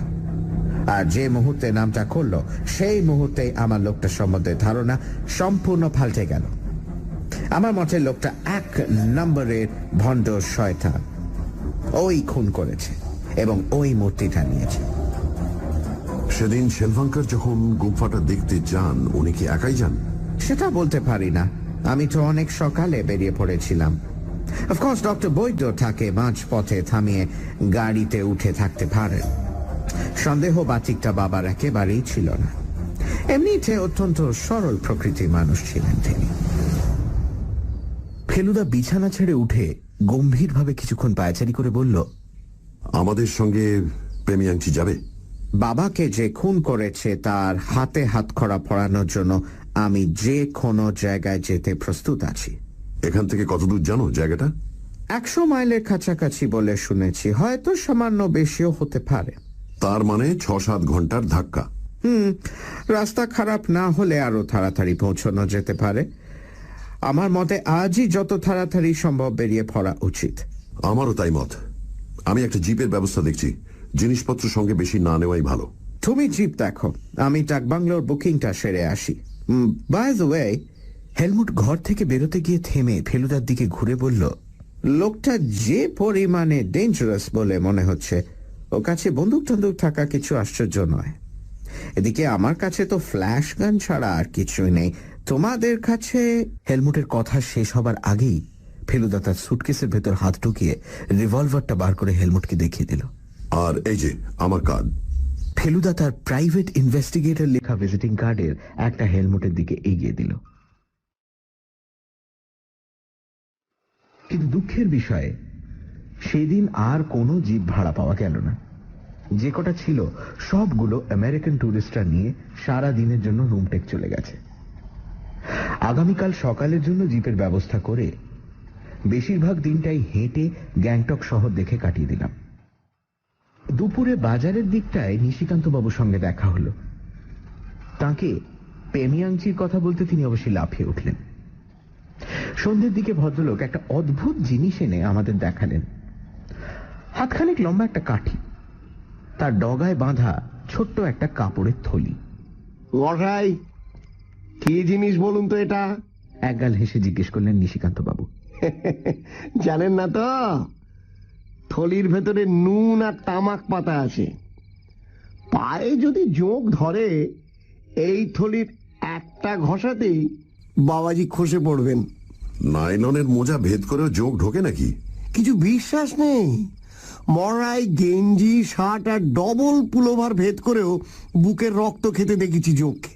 আর যে মুহূর্তে নামটা করলো, সেই মুহূর্তে আমার লোকটা সম্বন্ধে ধারণা সম্পূর্ণ পাল্টে গেল। আমার মতে লোকটা 1 নম্বরের ভণ্ড শয়তান। ওই খুন করেছে এবং ওই মূর্তিটা নিয়েছে। সেদিন শেলভাঙ্কার যখন গুম্ফাটা দেখতে যান, উনি কি একাই যান? সেটা বলতে পারি না। আমি তো অনেক সকালে বেরিয়ে পড়েছিলাম। অফকোর্স ডক্টর বৈদ্য তাকে মাঝ পথে থামিয়ে গাড়িতে উঠে থাকতে পারেন। সন্দেহ বাতিকটা বাবার একেবারেই ছিল না। এমনিতে অত্যন্ত সরল প্রকৃতির মানুষ ছিলেন তিনি। ফেলুদা বিছানা ছেড়ে উঠে গম্ভীরভাবে কিছুক্ষণ পায়চারি করে বলল, আমাদের সঙ্গে প্রেমিয়াংচি যাবে? বাবাকে যে খুন করেছে তার হাতে হাতকড়া পরানোর জন্য আমি যে কোনো জায়গায় যেতে প্রস্তুত আছি। এখান থেকে কতদূর জানো জায়গাটা? 100 মাইলের কাছাকাছি বলে শুনেছি, হয়তো সামান্য বেশিও হতে পারে। তার মানে 6-7 ঘন্টার ধাক্কা। রাস্তা খারাপ না হলে আরো তাড়াতাড়ি পৌঁছানো যেতে পারে। আমার মতে আজই যত তাড়াতাড়ি সম্ভব বেরিয়ে পড়া উচিত। আমারও তাই মত। আমি একটা জিপের ব্যবস্থা দেখছি। জিনিসপত্র সঙ্গে বেশি না নেওয়াই ভালো। তুমি জিপ দেখো, আমি ডাক বাংলোর বুকিংটা সেরে আসি। বাই দ্য ওয়ে, হেলমুট ঘর থেকে বেরোতে গিয়ে থেমে ফেলুদার দিকে ঘুরে বলল, লোকটা যে পরিমাণে ডেঞ্জারাস বলে মনে হচ্ছে, ও কাছে বন্দুক টন্দুক থাকা কিছু আশ্চর্য নয়। এদিকে আমার কাছে তো ফ্ল্যাশ গান ছাড়া আর কিছুই নেই। তোমাদের কাছে? হেলমুটের কথা শেষ হবার আগেই ফেলুদা তার সুটকেসের ভেতর হাত ঢুকিয়ে রিভলভারটা বার করে হেলমুটকে দেখিয়ে দিল। আর এই যে আমার কার্ড। ফেলুদা তার প্রাইভেট ইনভেস্টিগেটর লেখা ভিজিটিং কার্ডের একটা হেলমুটের দিকে এগিয়ে দিল। কিন্তু দুঃখের বিষয়ে সেদিন আর কোনো জিপ ভাড়া পাওয়া গেল না। যে কটা ছিল সবগুলো আমেরিকান টুরিস্টরা নিয়ে সারা দিনের জন্য রুমটেক চলে গেছে। আগামীকাল সকালের জন্য জিপের ব্যবস্থা করে বেশিরভাগ দিনটাই হেঁটে গ্যাংটক শহর দেখে কাটিয়ে দিলাম। দুপুরে বাজারের দিকটায় নিশিকান্ত বাবুর সঙ্গে দেখা হলো। তাকে পেমিয়াংচির কথা বলতে তিনি অবশ্যই লাফিয়ে উঠলেন। সন্ধ্যের দিকে ভদ্রলোক একটা অদ্ভুত জিনিস এনে আমাদের দেখালেন। হাতখানেক লম্বা একটা কাঠি, তার ডগায় বাঁধা ছোট্ট একটা কাপড়ের থলি। মশাই, কি জিনিস বলুন তো এটা? একগাল হেসে জিজ্ঞেস করলেন নিশিকান্ত বাবু। জানেন না তো? থলির ভেতরে নুন আর তামাক পাতা আছে। পায়ে যদি জোঁক ধরে, এই থলির একটা ঘষাতেই বাবাজি খসে পড়বেন। নাইলনের মোজা ভেদ করেও যোগ ঢোকে নাকি? কিছু বিশ্বাস নেই? মরাই গেঞ্জি, শার্ট আর ডবল পুলোভার ভেদ করেও বুকের রক্ত খেতে দেখেছি জোঁককে।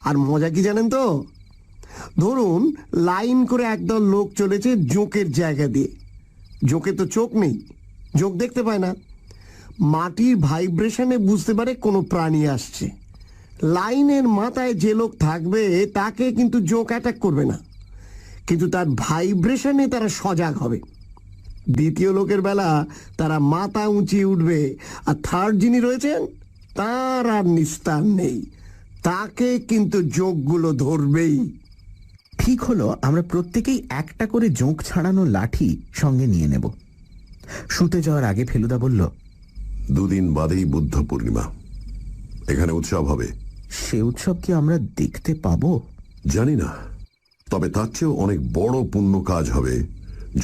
আর মজা কি জানেন তো? ধরুন লাইন করে একদল লোক চলেছে জোঁকের জায়গা দিয়ে। জোঁকে তো চোখ নেই, জোঁক দেখতে পায় না। মাটির ভাইব্রেশনে বুঝতে পারে কোনো প্রাণী আসছে। লাইনের মাথায় যে লোক থাকবে তাকে কিন্তু জোঁক অ্যাটাক করবে না, কিন্তু তার ভাইব্রেশনে তারা সজাগ হবে। দ্বিতীয় লোকের বেলা তারা মাথা উঁচিয়ে উঠবে, আর থার্ড যিনি রয়েছেন তার আর নিস্তার নেই, তাকে কিন্তু জোঁকগুলো ধরবেই। ঠিক হলো, আমরা প্রত্যেকেই একটা করে জোঁক ছাড়ানো লাঠি সঙ্গে নিয়ে নেব। শুতে যাওয়ার আগে ফেলুদা বলল, 2 দিন বাদেই বুদ্ধ পূর্ণিমা, এখানে উৎসব হবে। সে উৎসব কি আমরা দেখতে পাবো? জানি না, তবে তার চেয়েও অনেক বড় পুণ্য কাজ হবে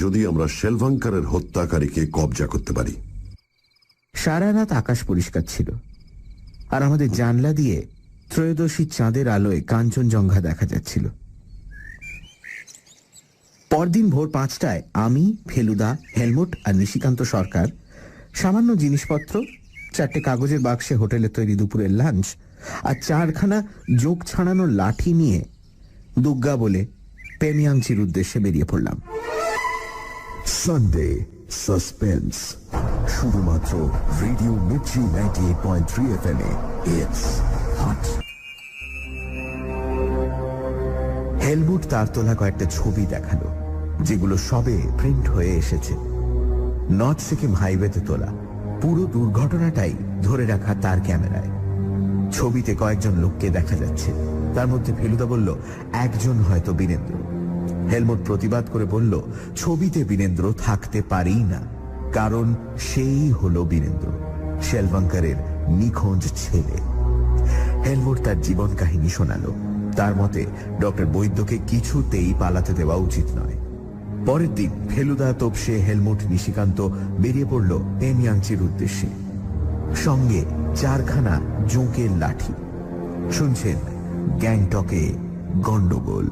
যদি আমরা শেলভাঙ্কারের হত্যাকারীকে কবজা করতে পারি। সারা রাত আকাশ পরিষ্কার ছিল, আর আমাদের জানলা দিয়ে ত্রয়োদশী চাঁদের আলোয় কাঞ্চনজঙ্ঘা দেখা যাচ্ছিল। পরদিন ভোর 5টায় আমি, ফেলুদা, হেলমুট আর নিশিকান্ত সরকার সামান্য জিনিসপত্র, 4টে কাগজের বাক্সে হোটেলে তৈরি দুপুরের লাঞ্চ আর 4খানা জোঁক ছাড়ানো লাঠি নিয়ে দুগ্গা বলে পেমিয়াংচির উদ্দেশ্যে বেরিয়ে পড়লাম। সানডে সাসপেন্স, শুধুমাত্র রেডিও মির্চি 98.3 FM এ। It's hot. হেলমুট তার তোলা কয়েকটা ছবি দেখালো, যেগুলো সবে প্রিন্ট হয়ে এসেছে। নর্থ সিকিম হাইওয়েতে তোলা, পুরো দুর্ঘটনাটাই ধরে রাখা তার ক্যামেরায়। ছবিতে কয়েকজন লোককে দেখা যাচ্ছে, তার মধ্যে ফেলুদা বলল একজন হয়তো বীরেন্দ্র। হেলমুট প্রতিবাদ করে বলল ছবিতে বীরেন্দ্র থাকতে পারেই না, কারণ সেই হলো বীরেন্দ্র, শেলভাঙ্কারের নিখোঁজ ছেলে। হেলমুট তার জীবন কাহিনী শোনালো। তার মতে ডক্টর বৈদ্যকে কিছুতেই পালাতে দেওয়া উচিত নয়। পরের দিন ফেলুদা, তোপসে, হেলমুট, নিশিকান্ত বেরিয়ে পড়ল পেমিয়াংচির উদ্দেশ্যে, সঙ্গে 4খানা জোঁকের লাঠি। শুনছেন গ্যাংটকে গন্ডগোল।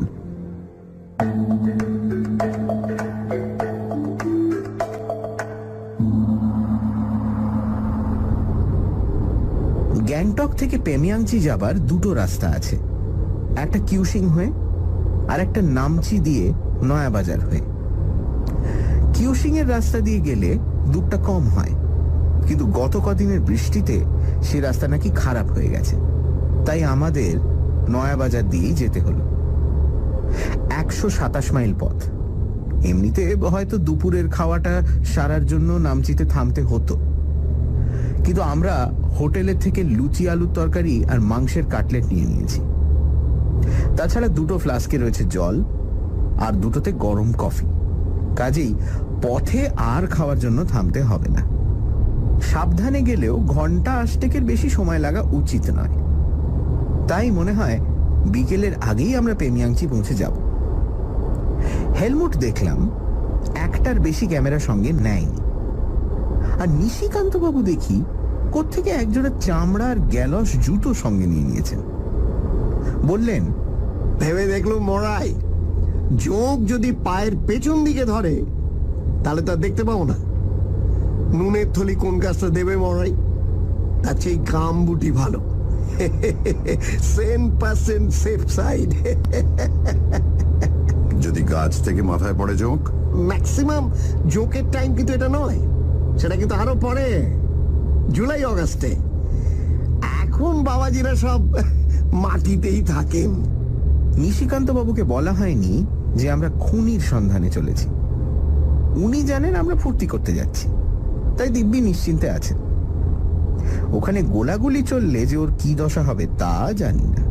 গ্যাংটক থেকে পেমিয়াংচি যাবার 2টো রাস্তা আছে, একটা কিউশিং হয়ে আর একটা নামচি দিয়ে নয়াবাজার হয়ে। কিউশিং এর রাস্তা দিয়ে গেলে দুধটা কম হয়, কিন্তু গত কদিনের বৃষ্টিতে সে রাস্তা নাকি খারাপ হয়ে গেছে, তাই আমাদের নয়াবাজার দিয়েই যেতে হলো। 127 মাইল পথ। এমনিতে হয়তো দুপুরের খাওয়াটা সারার জন্য নামচিতে থামতে হতো, কিন্তু আমরা হোটেলের থেকে লুচি, আলুর তরকারি আর মাংসের কাটলেট নিয়ে নিয়েছি। তাছাড়া 2টো ফ্লাস্কে রয়েছে জল, আর 2টোতে গরম কফি। কাজেই পথে আর খাওয়ার জন্য থামতে হবে না। সাবধানে গেলেও ঘন্টা 8 বেশি সময় লাগা উচিত নয়। তাই মনে হয় বিকেলের আগেই আমরা পেমিয়াংচি পৌঁছে যাব। হেলমুট দেখলাম একটার বেশি ক্যামেরা সঙ্গে নেয়নি, আর নিশিকান্ত বাবু দেখি কোত্থেকে একজোড়া চামড়ার গ্যালস জুতো সঙ্গে নিয়ে নিয়েছেন। বললেন, ভেবে দেখলুম মরাই, জোঁক যদি পায়ের পেছন দিকে ধরে তাহলে তো আর দেখতে পাবো না। নুনের থলি কোন কাজটা দেবে মরাই? তার চেয়ে গাম বুটি ভালো। 10% সেফ সাইড। যদি গাছ থেকে মাথায় পড়ে জোঁক? ম্যাক্সিমাম জোঁকের টাইম কিন্তু এটা নয়, সেটা কিন্তু আরো পরে, জুলাই অগাস্টে। এখন বাবাজিরা সব মাটিতেই থাকেন। নিশিকান্ত বাবুকে বলা হয়নি যে আমরা খুনির সন্ধানে চলেছি। উনি জানেন আমরা ফুর্তি করতে যাচ্ছি, তাই দিব্যি নিশ্চিন্তে আছেন। ওখানে গোলাগুলি চললে যে ওর কি দশা হবে তা জানি না।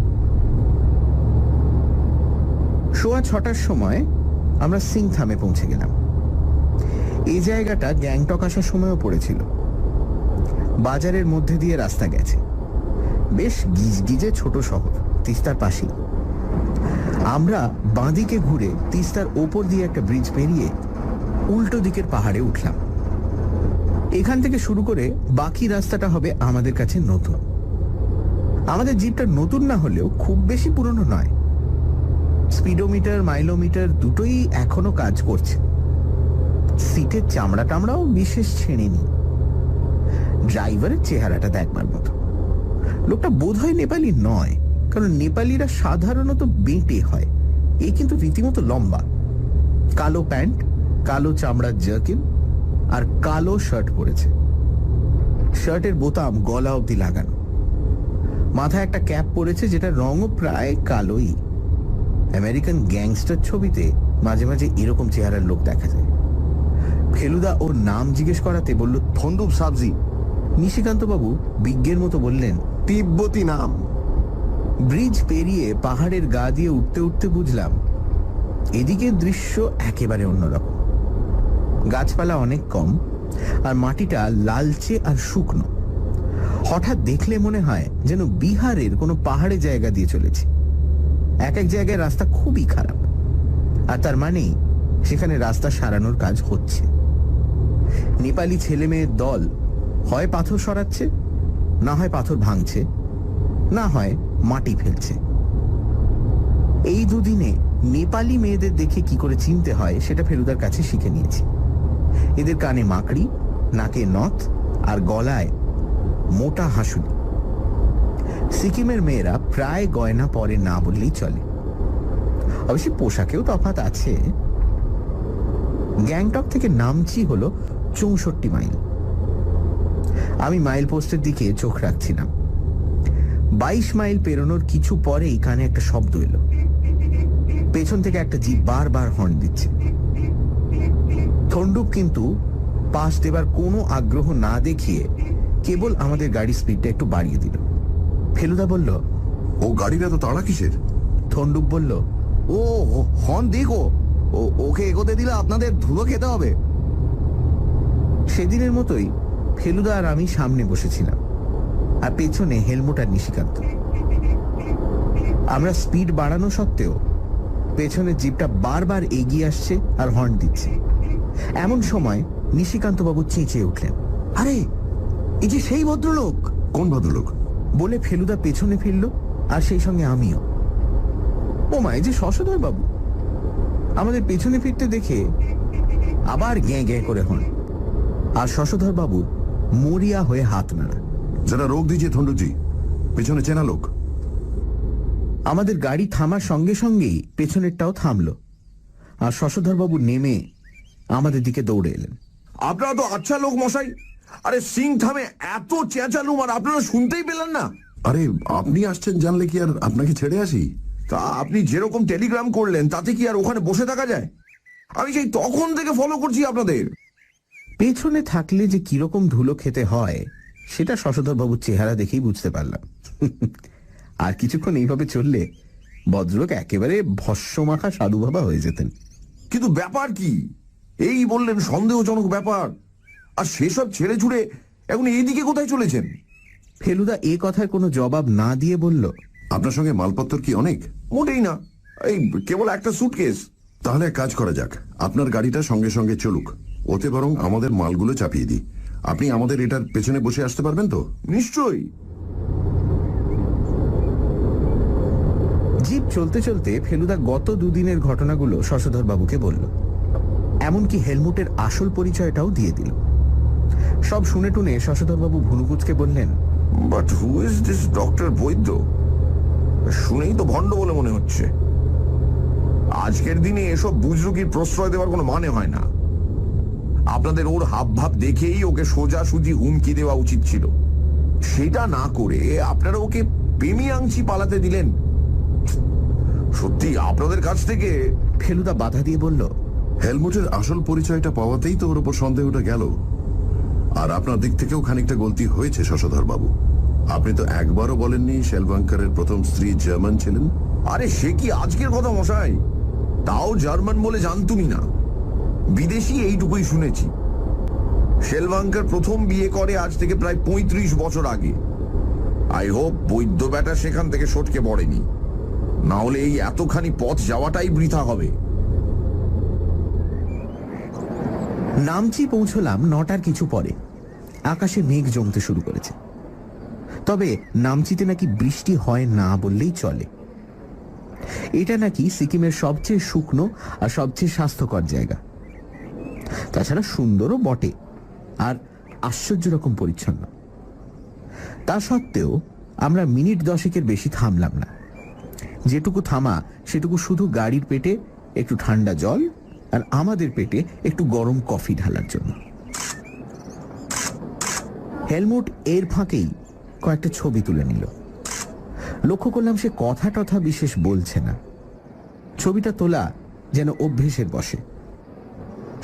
6:15 সময় আমরা সিংথামে পৌঁছে গেলাম। এই জায়গাটা গ্যাংটক আসার সময়ও পড়েছিল। বাজারের মধ্যে দিয়ে রাস্তা গেছে, বেশ গিজগিজে ছোট শহর, তিস্তার পাশেই। আমরা বাঁদিকে ঘুরে তিস্তার ওপর দিয়ে একটা ব্রিজ পেরিয়ে উল্টো দিকের পাহাড়ে উঠলাম। এখান থেকে শুরু করে বাকি রাস্তাটা হবে আমাদের কাছে নতুন। আমাদের জিপটা নতুন না হলেও খুব বেশি পুরনো নয়। স্পিডোমিটার, মাইলোমিটার দুটোই এখনো কাজ করছে। সিটের চামড়া টামড়াও বিশেষ ছেড়েনি। ড্রাইভারের চেহারাটা দেখবার মতো। লোকটা বোধহয় নেপালি নয়, কারণ নেপালিরা সাধারণত বেঁটে হয়, এ কিন্তু রীতিমতো লম্বা। কালো প্যান্ট, কালো চামড়ার জার্কিন আর কালো শার্ট পরেছে। শার্টের বোতাম গলা অবধি লাগানো। মাথায় একটা ক্যাপ পরেছে, যেটা রঙও প্রায় কালোই। আমেরিকান গ্যাংস্টার ছবিতে মাঝে মাঝে এরকম চেহারার লোক দেখা যায়। ফেলুদা ওর নাম জিজ্ঞেস করাতে বলল থন্ডুপ সাবজি। নিশিকান্তবাবু বিজ্ঞের মতো বললেন তিব্বতী নাম। ব্রিজ পেরিয়ে পাহাড়ের গা দিয়ে উঠতে উঠতে বুঝলাম এদিকের দৃশ্য একেবারে অন্যরকম। গাছপালা অনেক কম, আর মাটিটা লালচে আর শুকনো। হঠাৎ দেখলে মনে হয় যেন বিহারের কোনো পাহাড়ে জায়গা দিয়ে চলেছে। এক এক জায়গায় রাস্তা খুবই খারাপ, আর তার মানেই সেখানে রাস্তা সারানোর কাজ হচ্ছে। নেপালি ছেলে মেয়ের দল হয় পাথর সরাচ্ছে, না হয় পাথর ভাঙছে, না হয় মাটি ফেলছে। এই দুদিনে নেপালি মেয়েদের দেখে কি করে চিনতে হয় সেটা ফেলুদার কাছে শিখে নিয়েছি। এদের কানে মাকড়ি, নাকে নথ আর গলায় মোটা হাসুলি। সিকিমের মেয়েরা প্রায় গয়না পরে না বললেই চলে। অবশ্যই পোশাকেও তফাৎ আছে। গ্যাংটক থেকে নামচি হলো 64 মাইল। আমি মাইল পোস্টের দিকে চোখ রাখছিলাম। 22 মাইল পেরোনোর কিছু পরেই কানে একটা শব্দ এলো। পেছন থেকে একটা জিপ বারবার হর্ন দিচ্ছে। থন্ডুপ কিন্তু পাশ দেবার কোনো আগ্রহ না দেখিয়ে কেবল আমাদের গাড়ির স্পিডটা একটু বাড়িয়ে দিল। ফেলুদা বলল, ও গাড়ির এত তাড়া কিসের? থন্ডুপ বলল, ও হর্ন দিকো, ওকে এগোতে দিলে আপনাদের ধুলো খেতে হবে। সেদিনের মতোই ফেলুদা আর আমি সামনে বসেছিলাম, আর পেছনে হেলমেট আর নিশিকান্ত। আমরা স্পিড বাড়ানো সত্ত্বেও পেছনের জিপটা বারবার এগিয়ে আসছে আর হর্ন দিচ্ছে। এমন সময় নিশিকান্তবাবু চেঁচিয়ে উঠলেন, আরে এই যে সেই ভদ্রলোক। কোন ভদ্রলোক? বলে ফেলুদা পেছনে ফিরল, আর সেই সঙ্গে আমিও। ও মা, এই যে শশধর বাবু। আমাদের পেছনে ফিরতে দেখে আবার গ্যাঁ গ্যাঁ করে হন, আর শশধর বাবু মরিয়া হয়ে হাত নাড়া। যারা রোগ দিয়েছে থন্ডুজি, পেছনে চেনা লোক। আমাদের গাড়ি থামার সঙ্গে সঙ্গেই পেছনেরটাও থামলো, আর শশধর বাবু নেমে আমাদের দিকে দৌড়ে এলেন। আপনারা তো আচ্ছা লোক মশাই। আরে সিংথামে এত চেঁচালুম আর আপনারা শুনতেই পেলেন না? আরে আপনি আসছেন জানলে কি আর আপনাকে ছেড়ে আসি? তা আপনি যেরকম টেলিগ্রাম করলেন তাতে কি আর ওখানে বসে থাকা যায়? আমি সেই তখন থেকে ফলো করছি আপনাদের। পেছনে থাকলে যে কিরকম ধুলো খেতে হয় সেটা শশধর বাবুর চেহারা দেখেই বুঝতে পারলাম। আর কিছুক্ষণ এইভাবে চললে ভদ্রলোক একেবারে ভস্যমাখা সাধু বাবা হয়ে যেতেন। কিন্তু ব্যাপার কি? এই বললেন সন্দেহজনক ব্যাপার, আর সেসব ছেড়ে ছুড়ে এখন এইদিকে কোথায় চলেছেন? ফেলুদা এ কথার কোনো জবাব না দিয়ে বলল, আপনার সঙ্গে মালপত্র কি অনেক? মোটেই না, এই কেবল একটা সুটকেস। তাহলে এক কাজ করা যাক, আপনার গাড়িটা সঙ্গে সঙ্গে চলুক, ওতে বরং আমাদের মালগুলো চাপিয়ে দিই। আপনি আমাদের এটার পেছনে বসে আসতে পারবেন তো? নিশ্চয়ই। জিপ চলতে চলতে ফেলুদা গত দুদিনের ঘটনাগুলো শশধর বাবুকে বলল, এমনকি হেলমেটের আসল পরিচয়টাও দিয়ে দিল। সব শুনে টুনে শশধর বাবু ভুনুকুচকে বললেন, but who is this doctor Baidya? শুনেই তো ভণ্ড বলে মনে হচ্ছে। আজকের দিনে এসব বুজরুকির প্রশ্রয় দেওয়ার কোনো মানে হয় না। আপনাদের ওর হাব ভাব দেখেই ওকে সোজাসুজি হুমকি দেওয়া উচিত ছিল। সেটা না করে আপনারা ওকে পেমিয়াংচি পালাতে দিলেন। সত্যি আপনাদের কাছ থেকে। ফেলুদা বাধা দিয়ে বলল, হেলমেটের আসল পরিচয়টা পাওয়াতেই তো ওর উপর সন্দেহটা গেল। আর আপনার দিক থেকেও খানিকটা গলতি হয়েছে শশধর বাবু। আপনি তো একবারও বলেননি শেলবাঙ্কারের প্রথম স্ত্রী জার্মান ছিলেন। আরে সে কি আজকের কথা মশাই? তাও জার্মান বলে জানতুমি না, বিদেশি এইটুকুই শুনেছি। শেলভাঙ্কার প্রথম বিয়ে করে আজ থেকে প্রায় 35 বছর আগে। আই হোপ বৈদ্য ব্যাটা সেখান থেকে সটকে পড়েনি, না হলে এই এতখানি পথ যাওয়াটাই বৃথা হবে। নামচি পৌঁছলাম 9টার কিছু পরে। আকাশে মেঘ জমতে শুরু করেছে। তবে নামচিতে নাকি বৃষ্টি হয় না বললেই চলে। এটা নাকি সিকিমের সবচেয়ে শুকনো আর সবচেয়ে স্বাস্থ্যকর জায়গা। তাছাড়া সুন্দরও বটে আর আশ্চর্য রকম পরিচ্ছন্ন। তা সত্ত্বেও আমরা মিনিট 10 বেশি থামলাম না। যেটুকু থামা সেটুকু শুধু গাড়ির পেটে একটু ঠান্ডা জল আর আমাদের পেটে একটু গরম কফি ঢালার জন্য। হেলমুট এর ফাঁকেই কয়েকটা ছবি তুলে নিল। লক্ষ্য করলাম সে কথা টথা বিশেষ বলছে না। ছবিটা তোলা যেন অভ্যেসের বসে।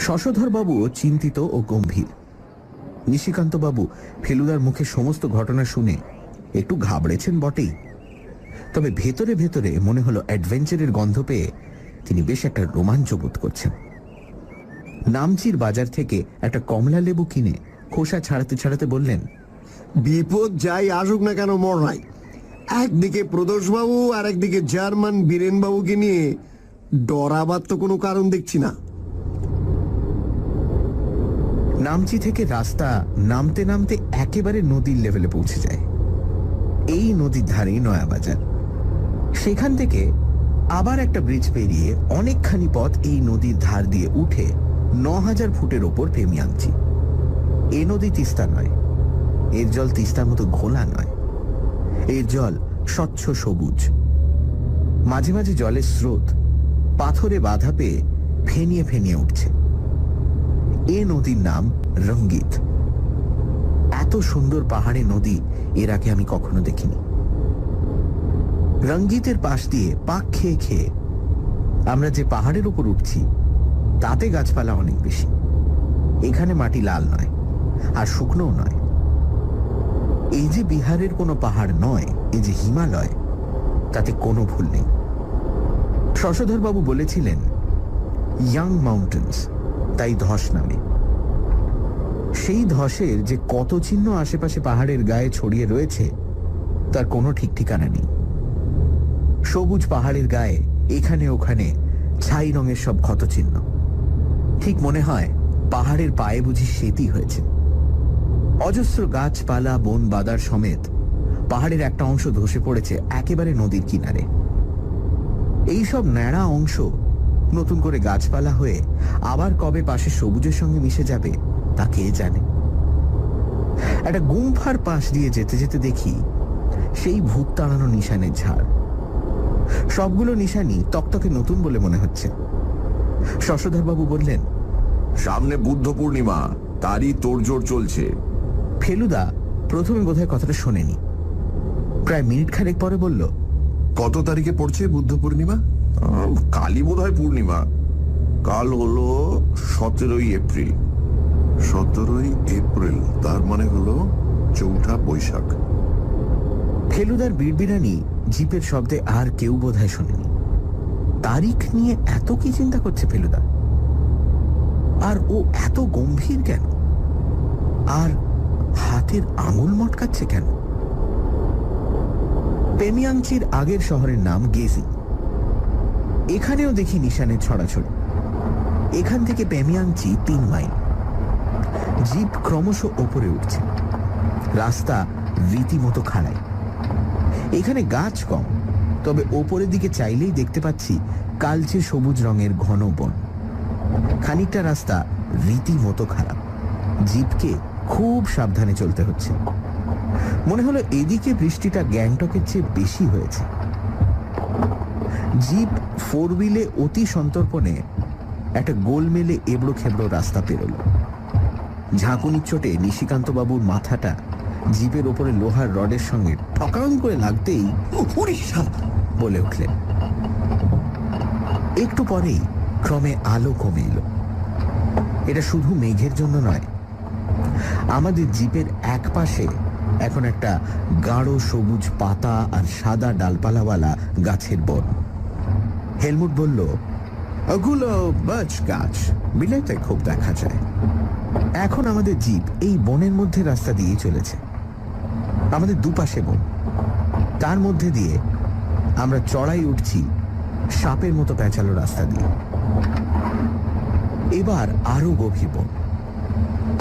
শশধরবাবুও চিন্তিত ও গম্ভীর। নিশিকান্তবাবু ফেলুদার মুখে সমস্ত ঘটনা শুনে একটু ঘাবড়েছেন বটেই, তবে ভেতরে ভেতরে মনে হলো অ্যাডভেঞ্চারের গন্ধ পেয়ে তিনি বেশ একটা রোমাঞ্চ বোধ করছেন। নামচির বাজার থেকে একটা কমলা লেবু কিনে খোসা ছাড়াতে ছাড়াতে বললেন, বিপদ যাই আসুক না কেন মরাই, একদিকে প্রদোষবাবু আর একদিকে জার্মান বীরেনবাবুকে নিয়ে ডরাবার তো কোনো কারণ দেখছি না। নামচি থেকে রাস্তা নামতে নামতে একেবারে নদীর লেভেলে পৌঁছে যায়। এই নদীর ধারেই নয়াবাজার। সেখান থেকে আবার একটা ব্রিজ পেরিয়ে অনেকখানি পথ এই নদীর ধার দিয়ে উঠে 9000 ফুটের ওপর পেমিয়াংচি। এ নদী তিস্তা নয়, এর জল তিস্তার মতো ঘোলা নয়। এর জল স্বচ্ছ সবুজ। মাঝে মাঝে জলের স্রোত পাথরে বাধা পেয়ে ফেনিয়ে ফেনিয়ে উঠছে। এ নদীর নাম রঙ্গিত। এত সুন্দর পাহাড়ে নদী এর আগে আমি কখনো দেখিনি। রঙ্গিতের পাশ দিয়ে পাক খেয়ে খেয়ে আমরা যে পাহাড়ের উপর উঠছি তাতে গাছপালা অনেক বেশি। এখানে মাটি লাল নয় আর শুকনোও নয়। এই যে বিহারের কোনো পাহাড় নয়, এই যে হিমালয়, তাতে কোনো ভুল নেই। শশধরবাবু বলেছিলেন ইয়াং মাউন্টেন্স, তাই ধস নামে। সেই ধসের যে কত চিহ্ন আশেপাশে পাহাড়ের গায়ে ছড়িয়ে রয়েছে তার কোনো ঠিক ঠিকানা নেই। সবুজ পাহাড়ের গায়ে এখানে ওখানে ছাই রঙের সব ক্ষতচিহ্ন। ঠিক মনে হয় পাহাড়ের পায়ে বুঝি সেতই হয়েছে। অজস্র গাছপালা বন বাদার সমেত পাহাড়ের একটা অংশ ধসে পড়েছে একেবারে নদীর কিনারে। এইসব ন্যাড়া অংশ নতুন করে গাছপালা হয়ে আবার কবে পাশে সবুজের সঙ্গে মিশে যাবে তা কে জানে। একটা গুম্ফার পাশ দিয়ে যেতে যেতে দেখি সেই ভূত তাড়ানো নিশানের ঝাড়। সবগুলো নিশানি তকতকে নতুন বলে মনে হচ্ছে। শশধরবাবু বললেন, সামনে বুদ্ধ পূর্ণিমা, তারই তোড়জোড় চলছে। ফেলুদা প্রথমে বোধহয় কথাটা শোনেনি। প্রায় মিনিট খানেক পরে বলল, কত তারিখে পড়ছে বুদ্ধ পূর্ণিমা? কালই বোধ হয় পূর্ণিমা। কাল হলো 17 এপ্রিল। 17 এপ্রিল, তার মানে হলো 4 বৈশাখ। ফেলুদার বিড়বিড়ানি জিপের শব্দে আর কেউ বোধহয় শোনেনি। তারিখ নিয়ে এত কি চিন্তা করছে ফেলুদা? আর ও এত গম্ভীর কেন? আর হাতের আঙুল মটকাচ্ছে কেন? পেমিয়াংচির আগের শহরের নাম গেজি। এখানেও দেখি নিশানের ছড়াছড়ি। এখান থেকে পেমিয়াংচি 3 মাইল। জিপ ক্রমশ ওপরে উঠছে। রাস্তা রীতিমতো খাড়াই। এখানে গাছ কম, তবে ওপরের দিকে চাইলেই দেখতে পাচ্ছি কালচে সবুজ রঙের ঘন বন। খানিকটা রাস্তা রীতিমতো খারাপ। জিপকে খুব সাবধানে চলতে হচ্ছে। মনে হলো এদিকে বৃষ্টিটা গ্যাংটকের চেয়ে বেশি হয়েছে। জিপ 4 হুইলে অতি সন্তর্পণে একটা গোলমেলে এবড়ো খেবড়ো রাস্তা পেরোল। ঝাঁকুনির চোটে নিশিকান্তবাবুর মাথাটা জিপের ওপরে লোহার রডের সঙ্গে ঠকাং করে লাগতেই বলে উঠলেন। একটু পরেই ক্রমে আলো কমে এলো। এটা শুধু মেঘের জন্য নয়, আমাদের জিপের এক পাশে এখন একটা গাঢ় সবুজ পাতা আর সাদা ডালপালাওয়ালা গাছের বন। হেলমুট বলল, ওগুলো বার্চ গাছ বিলেতে খুব দেখা যায়। এখন আমাদের জিপ এই বনের মধ্যে রাস্তা দিয়ে চলেছে। আমাদের দুপাশে বন, তার মধ্যে দিয়ে আমরা চড়াই উঠছি সাপের মতো পেঁচালো রাস্তা দিয়ে। এবার আরো গভীর বন,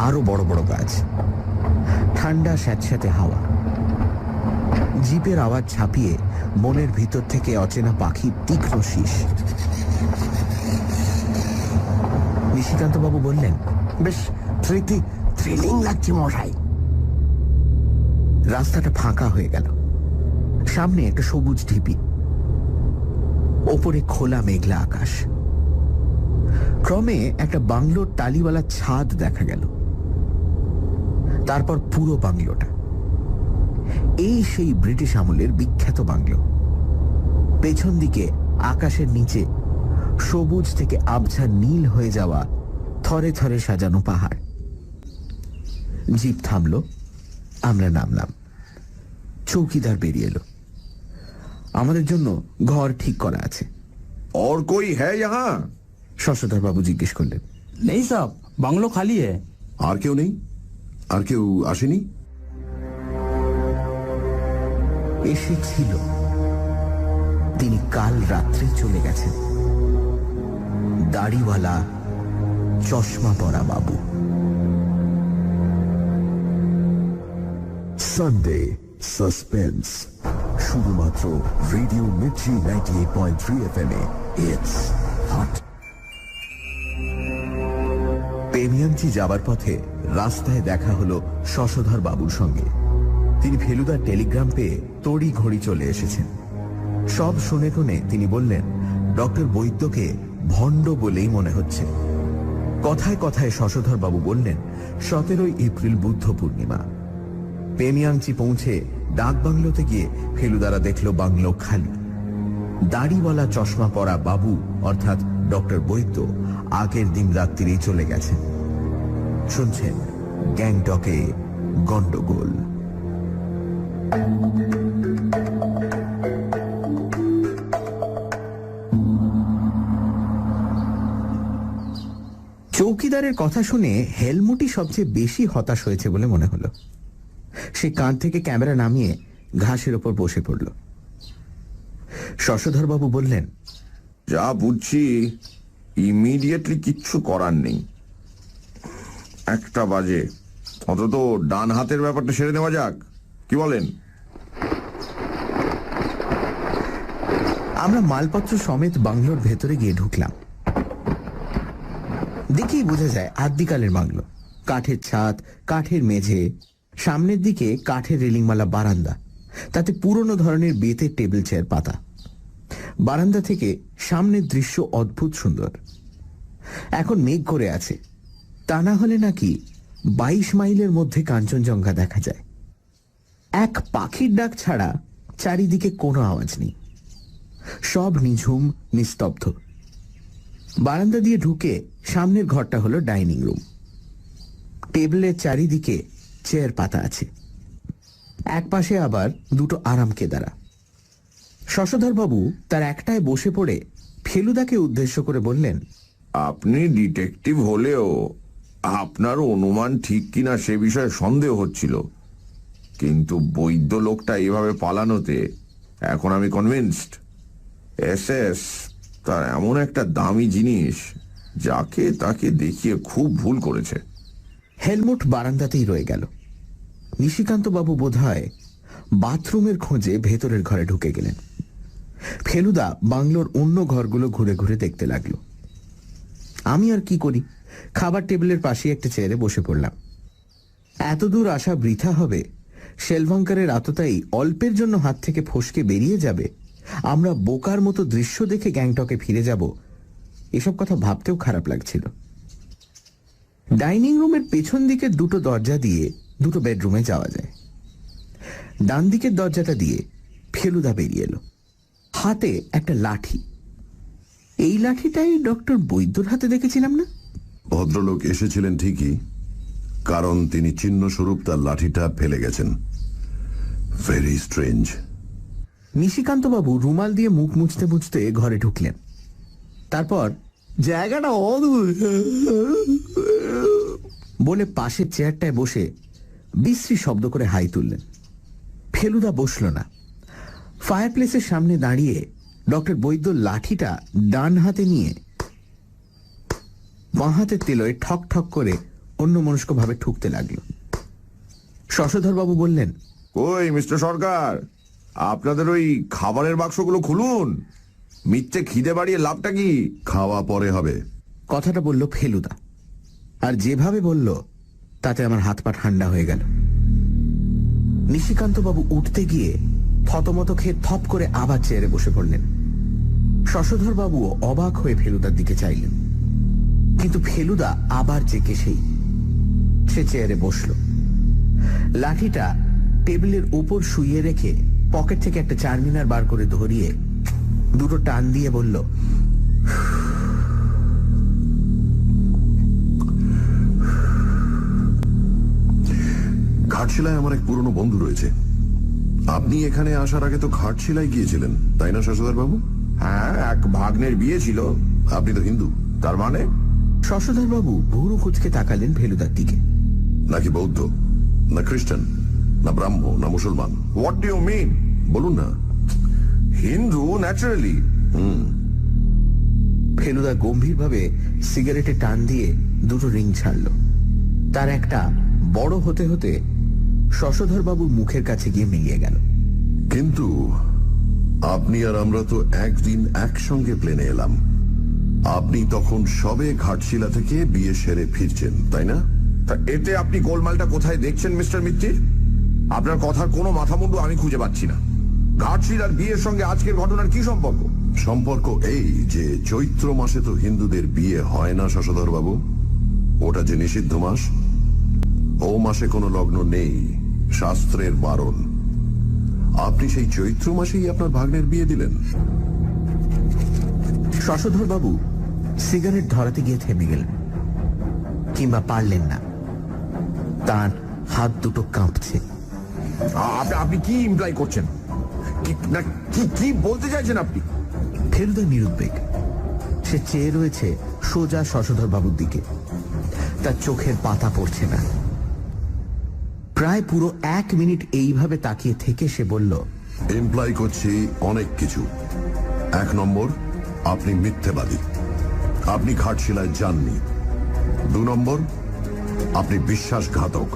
আরো বড় বড় গাছ, ঠান্ডা স্যাঁতস্যাঁতে হাওয়া। জিপের আওয়াজ ছাপিয়ে বনের ভিতর থেকে অচেনা পাখির তীক্ষ্ণ শীষ। নিশিকান্ত বাবু বললেন, বেশ থ্রিলিং লাগছে মশাই। রাস্তাটা ফাঁকা হয়ে গেল। সামনে একটা সবুজ ঢিপি, ওপরে খোলা মেঘলা আকাশ। ক্রমে একটা বাংলোর টালিওয়ালা ছাদ দেখা গেল, তারপর পুরো বাংলোটা। এই সেই ব্রিটিশ আমলের বিখ্যাত বাংলো। পেছন দিকে আকাশের নিচে সবুজ থেকে আবছা নীল হয়ে যাওয়া থরে থরে সাজানো পাহাড়। জিপ থামলো, আমরা নামলাম। চৌকিদার বেরিয়ে এলো। আমাদের জন্য ঘর ঠিক করা আছে। और कोई है यहाँ? শশধর বাবু জিজ্ঞেস করলেন। नहीं साहब, बंगलो खाली है। আর কেউ নেই? আর কেউ আসেনি? এসেছিল, তিনি কাল রাত্রে চলে গেছেন। দাড়িওয়ালা, চশমা পরা বাবু। সানডে সাসপেন্স, শুধুমাত্র রেডিও মির্চি 98.3 FM এ। It's hot. পেমিয়াঞ্চি যাবার পথে রাস্তায় দেখা হলো শশধর বাবুর সঙ্গে। তিনি ফেলুদার টেলিগ্রাম পেয়ে তড়ি ঘড়ি চলে এসেছেন। সব শুনে টুনে তিনি বললেন, ডক্টর বৈদ্যকে ভণ্ড বলেই মনে হচ্ছে। কথায় কথায় শশধর বাবু বললেন, 17 এপ্রিল বুদ্ধ পূর্ণিমা। পেমিয়াঞ্চি পৌঁছে ডাক বাংলোতে গিয়ে ফেলুদারা দেখল বাংলো খালি। দাড়িওয়ালা চশমা পরা বাবু অর্থাৎ ডক্টর বৈদ্য আগের দিন রাত্রিরেই চলে গেছেন। শুনছেন গ্যাংটকে গন্ডগোল। চৌকিদারের কথা শুনে হেলমুটই সবচেয়ে বেশি হতাশ হয়েছে বলে মনে হলো। সে কাঁধ থেকে ক্যামেরা নামিয়ে ঘাসের ওপর বসে পড়ল। শশধর বাবু বললেন, যা বুঝছি ইমিডিয়েটলি কিচ্ছু করার নেই। 1টা বাজে, অন্তত ডান হাতের ব্যাপারটা সেরে নেওয়া যাক, কি বলেন? আমরা মালপত্র সমেত বাংলোর ভেতরে গিয়ে ঢুকলাম। দেখেই বোঝা যায় আদ্যিকালের বাংলো। কাঠের ছাদ, কাঠের মেঝে, সামনের দিকে কাঠের রেলিংওয়ালা বারান্দা, তাতে পুরনো ধরনের বেতের টেবিল চেয়ার পাতা। বারান্দা থেকে সামনের দৃশ্য অদ্ভুত সুন্দর। এখন মেঘ করে আছে, তা না হলে নাকি 22 মাইলের মধ্যে কাঞ্চনজঙ্ঘা দেখা যায়। এক পাখির ডাক ছাড়া চারিদিকে কোনো আওয়াজ নেই, সব নিঝুম নিস্তব্ধ। বারান্দা দিয়ে ঢুকে সামনের ঘরটা হলো ডাইনিং রুম। টেবিলের চারিদিকে চেয়ার পাতা আছে, এক পাশে আবার 2টো আরাম কেদারা। শশধর বাবু তার একটায় বসে পড়ে ফেলুদাকে উদ্দেশ্য করে বললেন, আপনি ডিটেকটিভ হলেও আপনার অনুমান ঠিক কিনা সে বিষয়ে সন্দেহ হচ্ছিল, কিন্তু বৈদ্য লোকটা এভাবে পালানোতে এখন আমি কনভিন্সড। এসএস তার এমন একটা দামি জিনিস যাকে তাকে দেখিয়ে খুব ভুল করেছে। হেলমুট বারান্দাতেই রয়ে গেল। নিশিকান্ত বাবু বোধহয় বাথরুমের খোঁজে ভেতরের ঘরে ঢুকে গেলেন। ফেলুদা বাংলোর অন্য ঘরগুলো ঘুরে ঘুরে দেখতে লাগলো। আমি আর কি করি, খাবার টেবিলের পাশে একটা চেয়ারে বসে পড়লাম। এতদূর আসা বৃথা হবে, শেলভাঙ্কারের আততায়ী অল্পের জন্য হাত থেকে ফসকে বেরিয়ে যাবে, আমরা বোকার মতো দৃশ্য দেখে গ্যাংটকে ফিরে যাব, এসব কথা ভাবতেও খারাপ লাগছিল। ডাইনিং রুমের পেছন দিকে 2টো দরজা দিয়ে 2টো বেডরুমে যাওয়া যায়। ডান দিকের দরজাটা দিয়ে ফেলুদা বেরিয়ে এলো, হাতে একটা লাঠি। এই লাঠিটাই ডক্টর বৈদ্যর হাতে দেখেছিলাম না? ভদ্রলোক এসেছিলেন ঠিকই, কারণ তিনি চিহ্ন স্বরূপ তার লাঠিটা ফেলে গেছেন। Very strange. নিশিকান্ত বাবু রুমাল দিয়ে মুখ মুছতে মুছতে ঘরে ঢুকলেন। তারপর জায়গাটা অদ্ভুত। বলে পাশের চেয়ারটায় বসে বিশ্রী শব্দ করে হাই তুললেন। ফেলুদা বসল না। ফায়ারপ্লেসের সামনে দাঁড়িয়ে ডক্টর বৈদ্য লাঠিটা ডান হাতে নিয়ে বাঁ হাতের তেলোয় ঠক ঠক করে অন্যমনস্কভাবে ঠুকতে লাগল। শশধরবাবু বললেন, ওই মিস্টার সরকার, আপনাদের ওই খাবারের বাক্সগুলো খুলুন। মিথ্যে খিদে বাড়িয়ে লাভটা কি? খাওয়া পরে হবে। কথাটা বলল ফেলুদা, আর যেভাবে বলল তাতে আমার হাত পা ঠান্ডা হয়ে গেল। নিশিকান্তবাবু উঠতে গিয়ে থতমত খেয়ে থপ করে আবার চেয়ারে বসে পড়লেন। শশধরবাবুও অবাক হয়ে ফেলুদার দিকে চাইলেন, কিন্তু ফেলুদা আবার জেকে সে চেয়ারে বসল। লাঠিটা টেবিলের উপর শুইয়ে রেখে পকেট থেকে একটা চারমিনার বার করে ধরিয়ে দুটো টান দিয়ে বলল, ঘাটশিলায় আমার এক পুরনো বন্ধু রয়েছে। আপনি এখানে আসার আগে তো ঘাটশিলায় গিয়েছিলেন, তাই না শশধর বাবু? হ্যাঁ, এক ভাগ্নের বিয়ে ছিল। আপনি তো হিন্দু, তার মানে? শশধরবাবু ভুরু কুচকে তাকালেন ফেলুদার দিকে। নাকি বৌদ্ধ, না খ্রিস্টান, না ব্রাহ্ম, না মুসলমান? What do you mean? বলুন না। হিন্দু, ন্যাচারালি। ফেলুদা গম্ভীরভাবে সিগারেটে টান দিয়ে দুটো রিং ছাড়ল। তার একটা বড় হতে হতে শশধরবাবুর মুখের কাছে গিয়ে মিলিয়ে গেল। কিন্তু আপনি আর আমরা তো একদিন একসঙ্গে প্লেনে এলাম। আপনি তখন সবে ঘাটশিলা থেকে বিয়ে সেরে ফিরছেন, তাই না? তা এতে আপনি গোলমালটা কোথায় দেখছেন মিস্টার মিত্তির? আপনার কথার কোনো মাথামুন্ডু আমি খুঁজে পাচ্ছি না। ঘাটশিলার বিয়ের সঙ্গে আজকের ঘটনার কি সম্পর্ক? সম্পর্ক এই যে চৈত্র মাসে তো হিন্দুদের বিয়ে হয় না শশধর বাবু। ওটা যে নিষিদ্ধ মাস। ও মাসে কোনো লগ্ন নেই, শাস্ত্রের বারণ। আপনি সেই চৈত্র মাসেই আপনার ভাগ্নের বিয়ে দিলেন। শশধরবাবু সিগারেট ধরাতে গিয়ে থেমে গেলেন, কিংবা পারলেন না। তার হাত দুটো কাঁপছে। আপনি কি ইমপ্লাই করছেন? কি বলতে চাইছেন আপনি? ফেলুদা নিরুদ্বেগ। সে চেয়ে রয়েছে সোজা শশধরবাবুর দিকে। তার চোখের পাতা পড়ছে না। প্রায় পুরো 1 মিনিট এইভাবে তাকিয়ে থেকে সে বলল, ইমপ্লাই করছি অনেক কিছু। 1 নম্বর, আপনি মিথ্যেবাদী। আপনি ঘাটশিলায় যাননি। 2 নম্বর, আপনি বিশ্বাসঘাতক।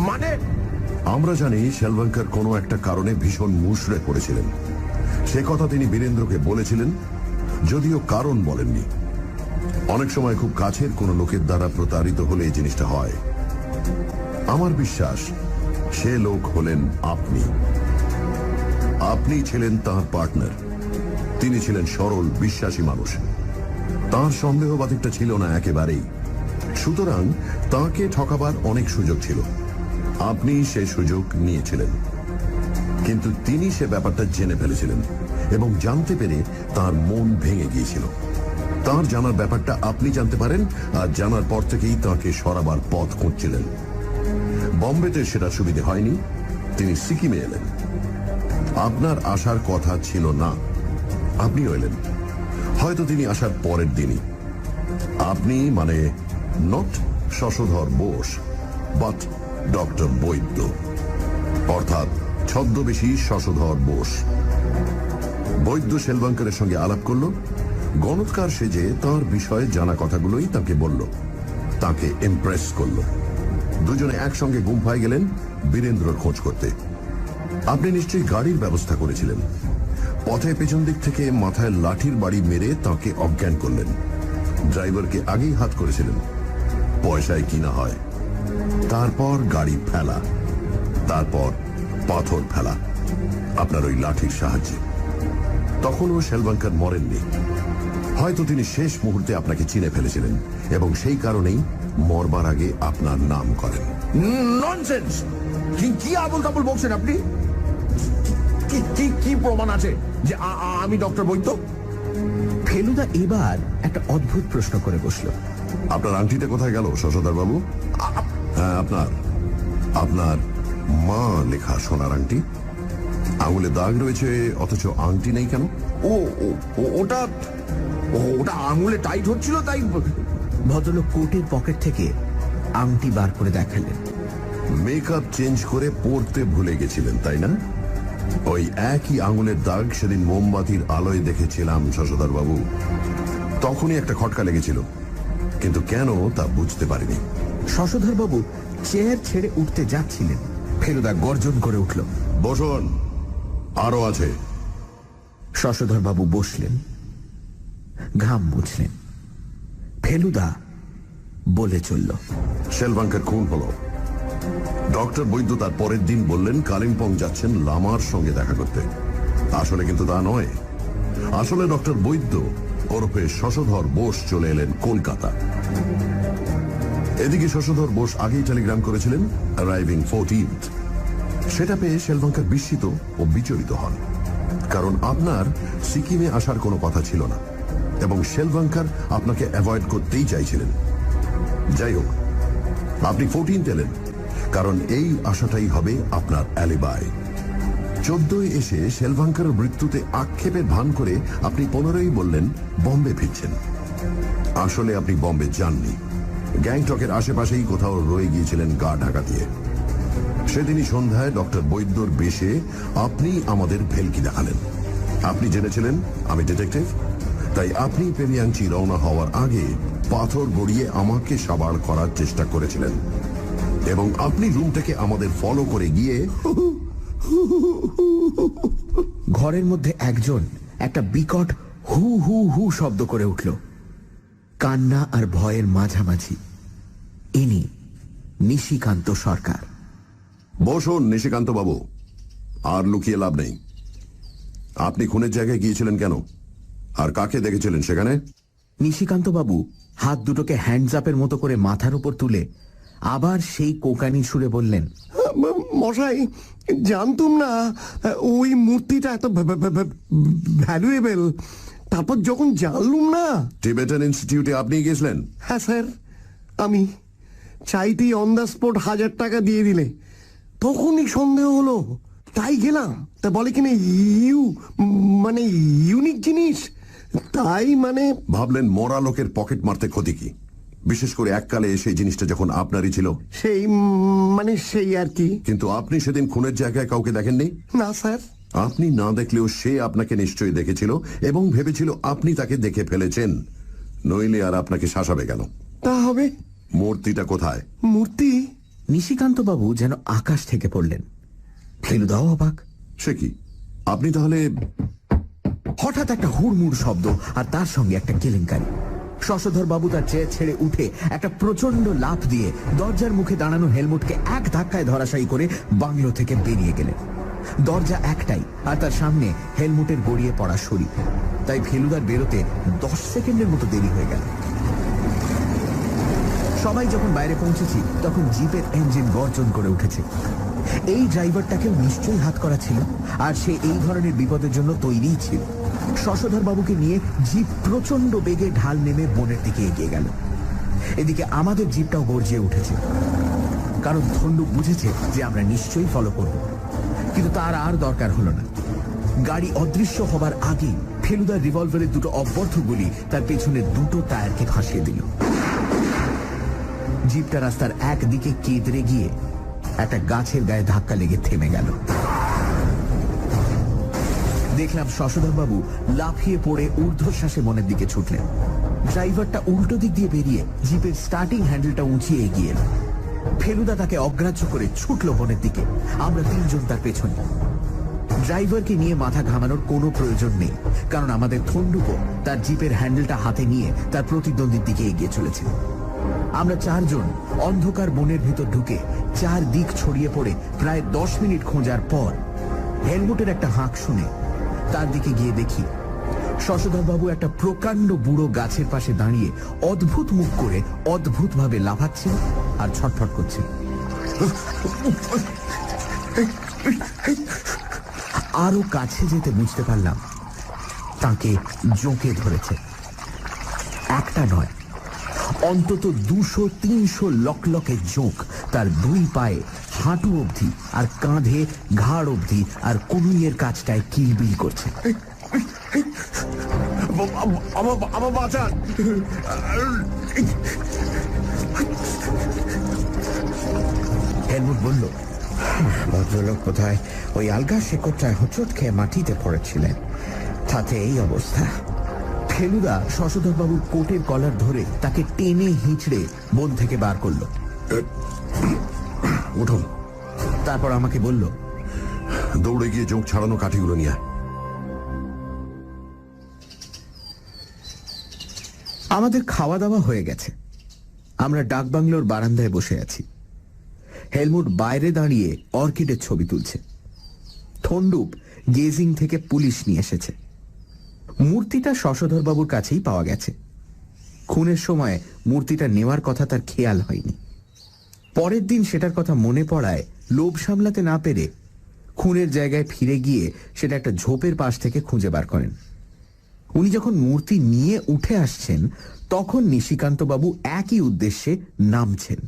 মানে? আমরা জানি শেলভাঙ্কার কোনো একটা কারণে ভীষণ মুষড়ে পড়েছিলেন। সে কথা তিনি বীরেন্দ্রকে বলেছিলেন, যদিও কারণ বলেননি। অনেক সময় খুব কাছের কোনো লোকের দ্বারা প্রতারিত হলে এই জিনিসটা হয়। আমার বিশ্বাস সে লোক হলেন আপনি। আপনি ছিলেন তাঁর পার্টনার। তিনি ছিলেন সরল, বিশ্বাসী মানুষ। তাঁর সন্দেহবাদিকটা ছিল না একেবারেই। সুতরাং তাঁকে ঠকাবার অনেক সুযোগ ছিল। আপনি সেই সুযোগ নিয়েছিলেন। কিন্তু তিনি সে ব্যাপারটা জেনে ফেলেছিলেন এবং জানতে পেরে তার মন ভেঙে গিয়েছিল। তার জানার ব্যাপারটা আপনি জানতে পারেন, আর জানার পর থেকেই তাঁকে সরাবার পথ খুঁজছিলেন। বম্বেতে সেটা সুবিধে হয়নি। তিনি সিকিমে এলেন। আপনার আসার কথা ছিল না, আপনিও এলেন। হয়তো তিনি আসার পরের দিনই। আপনি মানে not Shashadhar Bose, but doctor Baidya, অর্থাৎ ছদ্মবেশী শশধর বোস। বৈদ্য শেলভাঙ্কারের সঙ্গে আলাপ করল। গণৎকার সেজে তাঁর বিষয়ে জানা কথাগুলোই তাকে বলল, তাকে ইমপ্রেস করল। দুজনে একসঙ্গে গুম্ফায় গেলেন বীরেন্দ্রর খোঁজ করতে। আপনি নিশ্চয়ই গাড়ির ব্যবস্থা করেছিলেন। পথে পেছন দিক থেকে মাথায় লাঠির বাড়ি মেরে তাঁকে অজ্ঞান করলেন। ড্রাইভারকে আগেই হাত করেছিলেন, পয়সায় কিনা হয়। তারপর গাড়ি ফেলা, তারপর পাথর ফেলা আপনার ওই লাঠির সাহায্যে। তখনও শেলভাঙ্কার মরেননি। হয়তো তিনি শেষ মুহূর্তে আপনাকে চিনে ফেলেছিলেন এবং সেই কারণেই মরবার আগে আপনার নাম করেন। ননসেন্স! কি আবল তাবল বলছেন আপনি? কি প্রমাণ আছে যে আমি ডক্টর বৈদ্য? ফেলুদা এবার একটা অদ্ভুত প্রশ্ন করে বসল। আপনার আংটিটা কোথায় গেল শশধর বাবু? হ্যাঁ, আপনার মা লেখা সোনার আংটি। আঙুলে দাগ রয়েছে অথচ আংটি নেই কেন? ওটা ওটা আঙুলে টাইট হচ্ছিল তাই। ভদ্রলোক কোটের পকেট থেকে আংটি বার করে দেখালেন। মেকআপ চেঞ্জ করে পরতে ভুলে গেছিলেন তাই না? ওই একই আঙুলের দাগ সেদিন মোমবাতির আলোয় দেখেছিলাম শশধর বাবু। তখনই একটা খটকা লেগেছিল, কিন্তু কেন তা বুঝতে পারিনি। শশধরবাবু চেয়ার ছেড়ে উঠতে যাচ্ছিলেন, ফেলুদা গর্জন করে উঠল, বসুন, আরো আছে। শশধরবাবু বসলেন, ঘাম মুছলেন। ফেলুদা বলে চলল, শেলভাঙ্কের খুন হলো। ডক্টর বৈদ্য তার পরের দিন বললেন কালিম্পং যাচ্ছেন লামার সঙ্গে দেখা করতে। আসলে কিন্তু তা নয়। আসলে ডক্টর বৈদ্য ওরফে শশধর বোস চলে এলেন কলকাতা। এদিকে শশধর বোস আগেই টেলিগ্রাম করেছিলেন অ্যারাইভিং 14th। সেটা পেয়ে শেলভাঙ্কার বিস্মিত ও বিচলিত হন, কারণ আপনার সিকিমে আসার কোনো কথা ছিল না এবং শেলভাঙ্কার আপনাকে অ্যাভয়েড করতেই চাইছিলেন। যাই হোক, আপনি 14th এলেন, কারণ এই আশাটাই হবে আপনার অ্যালিবাই। 14 এসে শেলভাঙ্কার মৃত্যুতে আক্ষেপের ভান করে আপনি 15ই বললেন বম্বে ফিরছেন। আসলে আপনি বম্বে যাননি, গ্যাংটকের আশেপাশেই কোথাও রয়ে গিয়েছিলেন গা ঢাকা দিয়ে। সেদিনই সন্ধ্যায় ডক্টর বৈদ্যর বেশে আপনি আমাদের ভেলকি দেখালেন। আপনি জেনেছিলেন আমি ডিটেকটিভ, তাই আপনি পেমিয়াংচি রওনা হওয়ার আগে পাথর গড়িয়ে আমাকে সাবাড় করার চেষ্টা করেছিলেন এবং আপনি রুম থেকে আমাদের ফলো করে গিয়ে ঘরের মধ্যে একজন একটা বিকট হু হু হু শব্দ করে উঠল। কান্না আর ভয়ের মাঝামাঝি ইনি নিশিকান্ত সরকার। বসুন নিশিকান্ত বাবু, আর লুকিয়ে লাভ নেই। আপনি খুনের জায়গায় গিয়েছিলেন কেন, আর কাকে দেখেছিলেন সেখানে? নিশিকান্ত বাবু হাত দুটোকে হ্যান্ডস আপের মতো করে মাথার উপর তুলে আবার সেই কোকানি সুরে বললেন, মশাই, জানতুম না ওই মূর্তিটা এত ভ্যালুয়েবল। তারপর যখন জানলুম না। টিবেটান ইনস্টিটিউটে আপনি গিয়েছিলেন? হ্যাঁ স্যার, আমি চাইতেই অন দ্য স্পট 1000 টাকা দিয়ে দিলে তখনই সন্দেহ হলো, তাই গেলাম। তা বলে কিনা মানে ইউনিক জিনিস, তাই মানে ভাবলেন মরা লোকের পকেট মারতে ক্ষতি কি, বিশেষ করে এককালে সেই জিনিসটা যখন আপনারই ছিল। সেই মানে সেই আর কি। কিন্তু আপনি সেদিন খুনের জায়গায় কাউকে দেখেননি? না স্যার। আপনি না দেখলেও সে আপনাকে নিশ্চয়ই দেখেছিল এবং ভেবেছিল আপনি তাকে দেখে ফেলেছেন, নইলে আর আপনাকে শাসাবে কেন? তা হবে। মূর্তিটা কোথায়? মূর্তি? নিশিকান্ত বাবু যেন আকাশ থেকে পড়লেন। ফেলুদাও অবাক। সে কি, আপনি তাহলে? হঠাৎ একটা হুড়মুড় শব্দ আর তার সঙ্গে একটা কেলেঙ্কারি। শশধর বাবু তার চেয়ার ছেড়ে উঠে একটা প্রচন্ড লাফ দিয়ে দরজার মুখে দাঁড়ানো হেলমুটকে এক ধাক্কায় ধরাশায়ী করে বাংলো থেকে বেরিয়ে গেলেন। দরজা একটাই আর তার সামনে হেলমুটের গড়িয়ে পড়া শরীর, তাই ফেলুদার বেরোতে 10 সেকেন্ডের মতো দেরি হয়ে গেল। সবাই যখন বাইরে পৌঁছেছি তখন জিপের ইঞ্জিন গর্জন করে উঠেছে। এই ড্রাইভারটাকেও নিশ্চয়ই হাত করা ছিল, আর সে এই ধরনের বিপদের জন্য তৈরিই ছিল। শশধর বাবুকে নিয়ে জিপ প্রচন্ড বেগে ঢাল নেমে বনের দিকে এগিয়ে গেল। এদিকে আমাদের জিপটাও গর্জিয়ে উঠেছে, কারণ ধন্ডু বুঝেছে যে আমরা নিশ্চয়ই ফলো করব। কিন্তু তার আর দরকার হলো না। গাড়ি অদৃশ্য হবার আগেই ফেলুদার রিভলভারের দুটো অব্যর্থ গুলি তার পেছনে দুটো টায়ারকে ভাসিয়ে দিল। জিপটা রাস্তার একদিকে কেদরে গিয়ে একটা গাছের গায়ে ধাক্কা লেগে থেমে গেল। দেখলাম শশধর বাবু লাফিয়ে পড়ে ঊর্ধ্বশ্বাসে বনের দিকে ছুটলেন। ড্রাইভারটা উল্টো দিক দিয়ে বেরিয়ে জিপের স্টার্টিং হ্যান্ডেলটা উঁচিয়ে এগিয়ে এল। ফেলুদা তাকে অগ্রাহ্য করে ছুটল বনের দিকে, আমরা তিনজন তার পেছনে। ড্রাইভারকে নিয়ে মাথা ঘামানোর কোনো প্রয়োজন নেই, কারণ আমাদের থন্ডুকো তার জিপের হ্যান্ডেলটা হাতে নিয়ে তার প্রতিদ্বন্দ্বীর দিকে এগিয়ে চলেছে। আমরা চারজন অন্ধকার বনের ভিতর ঢুকে চারদিক ছড়িয়ে পড়ে প্রায় 10 মিনিট খোঁজার পর হেলমুটের একটা হাঁক শুনে তার দিকে গিয়ে দেখি শশধর বাবু একটা প্রকাণ্ড বুড়ো গাছের পাশে দাঁড়িয়ে অদ্ভুত মুখ করে অদ্ভুত ভাবে লাফাচ্ছেন আর ছটফট করছেন। আরো কাছে যেতে বুঝতে পারলাম তাকে জোঁকে ধরেছে। একটা নয়, অন্তত 200-300 লকলকে জোঁক তার দুই পায়ে হাঁটু অবধি আর কাঁধে ঘাড় অবধি আর কনুইয়ের কাছটায় কিলবিল করছে। আমার বাঁচান। হেলমুট বলল, ভদ্রলোক বোধহয় ওই আলগা শেকড়টায় হোঁচট খেয়ে মাটিতে পড়েছিলেন, তাতে এই অবস্থা। ফেলুদা শশধরবাবুর কোটের কলার ধরে তাকে টেনে হিঁচড়ে বন থেকে বার করল। উঠুন। তারপর আমাকে বলল, দৌড়ে গিয়ে জোঁক ছাড়ানো কাঠিগুলো নিয়ে আয়। আমাদের খাওয়া দাওয়া হয়ে গেছে। আমরা ডাকবাংলোর বারান্দায় বসে আছি। হেলমুট বাইরে দাঁড়িয়ে অর্কিডের ছবি তুলছে। থন্ডুপ গেজিং থেকে পুলিশ নিয়ে এসেছে। মূর্তিটা শশধরবাবুর কাছেই পাওয়া গেছে। খুনের সময় মূর্তিটা নেওয়ার কথা তার খেয়াল হয়নি। পরের দিন সেটার কথা মনে পড়ায় লোভ সামলাতে না পেরে খুনের জায়গায় ফিরে গিয়ে সেটা একটা ঝোপের পাশ থেকে খুঁজে বার করেন। উনি যখন মূর্তি নিয়ে উঠে আসছেন তখন নিশিকান্তবাবু একই উদ্দেশ্যে নামছেন।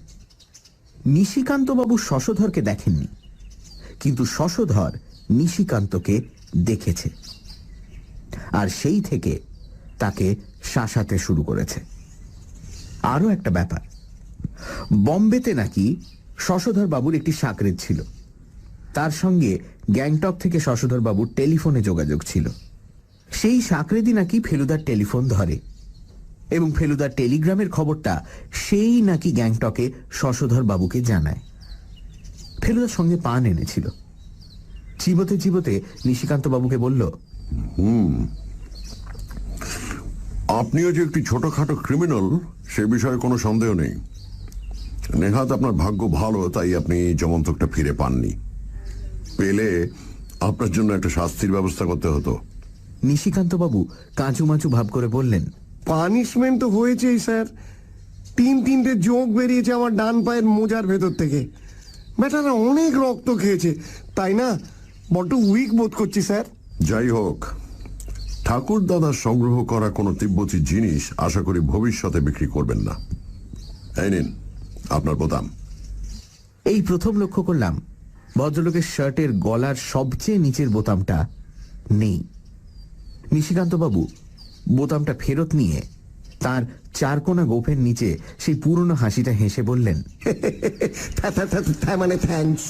নিশিকান্তবাবু শশধরকে দেখেননি, কিন্তু শশধর নিশিকান্তকে দেখেছে, আর সেই থেকে তাকে শাসাতে শুরু করেছে। আরো একটা ব্যাপার, বম্বেতে নাকি শশধরবাবুর একটি সাকরেদ ছিল। তার সঙ্গে গ্যাংটক থেকে শশধরবাবুর টেলিফোনে যোগাযোগ ছিল। সেই সাকরেদি নাকি ফেলুদার টেলিফোন ধরে এবং ফেলুদার টেলিগ্রামের খবরটা সেই নাকি গ্যাংটকে শশধর বাবুকে জানায়। ফেলুদার সঙ্গে পান এনেছিল। চিবোতে চিবোতে নিশিকান্ত বাবুকে বলল, আপনিও যে একটি ছোটখাটো ক্রিমিনাল সে বিষয়ে কোনো সন্দেহ নেই। নেহাত আপনার ভাগ্য ভালো, তাই আপনি জমন্তকটা ফিরে পাননি। পেলে আপনার জন্য একটা শাস্তির ব্যবস্থা করতে হতো। নিশিকান্ত বাবু কাঁচুমাচু ভাব করে বললেন, পানিশমেন্ট তো হয়েছেই স্যার। তিনটে জোঁক বেরিয়েছে আমার ডান পায়ের মোজার ভেতর থেকে। বেটারা অনেক রক্ত খেয়েছে, তাই না? বড্ড উইক বোধ করছি স্যার। যাই হোক, ঠাকুর দাদার সংগ্রহ করা কোনো তিব্বতী জিনিস আশা করি ভবিষ্যতে বিক্রি করবেন না। এই নিন আপনার বোতাম। এই প্রথম লক্ষ্য করলাম ভদ্রলোকের শার্টের গলার সবচেয়ে নিচের বোতামটা নেই। নিশিকান্ত বাবু বোতামটা ফেরত নিয়ে তার চারকোনা গোফের নিচে সেই পুরনো হাসিটা হেসে বললেন, মানে থ্যাঙ্কস।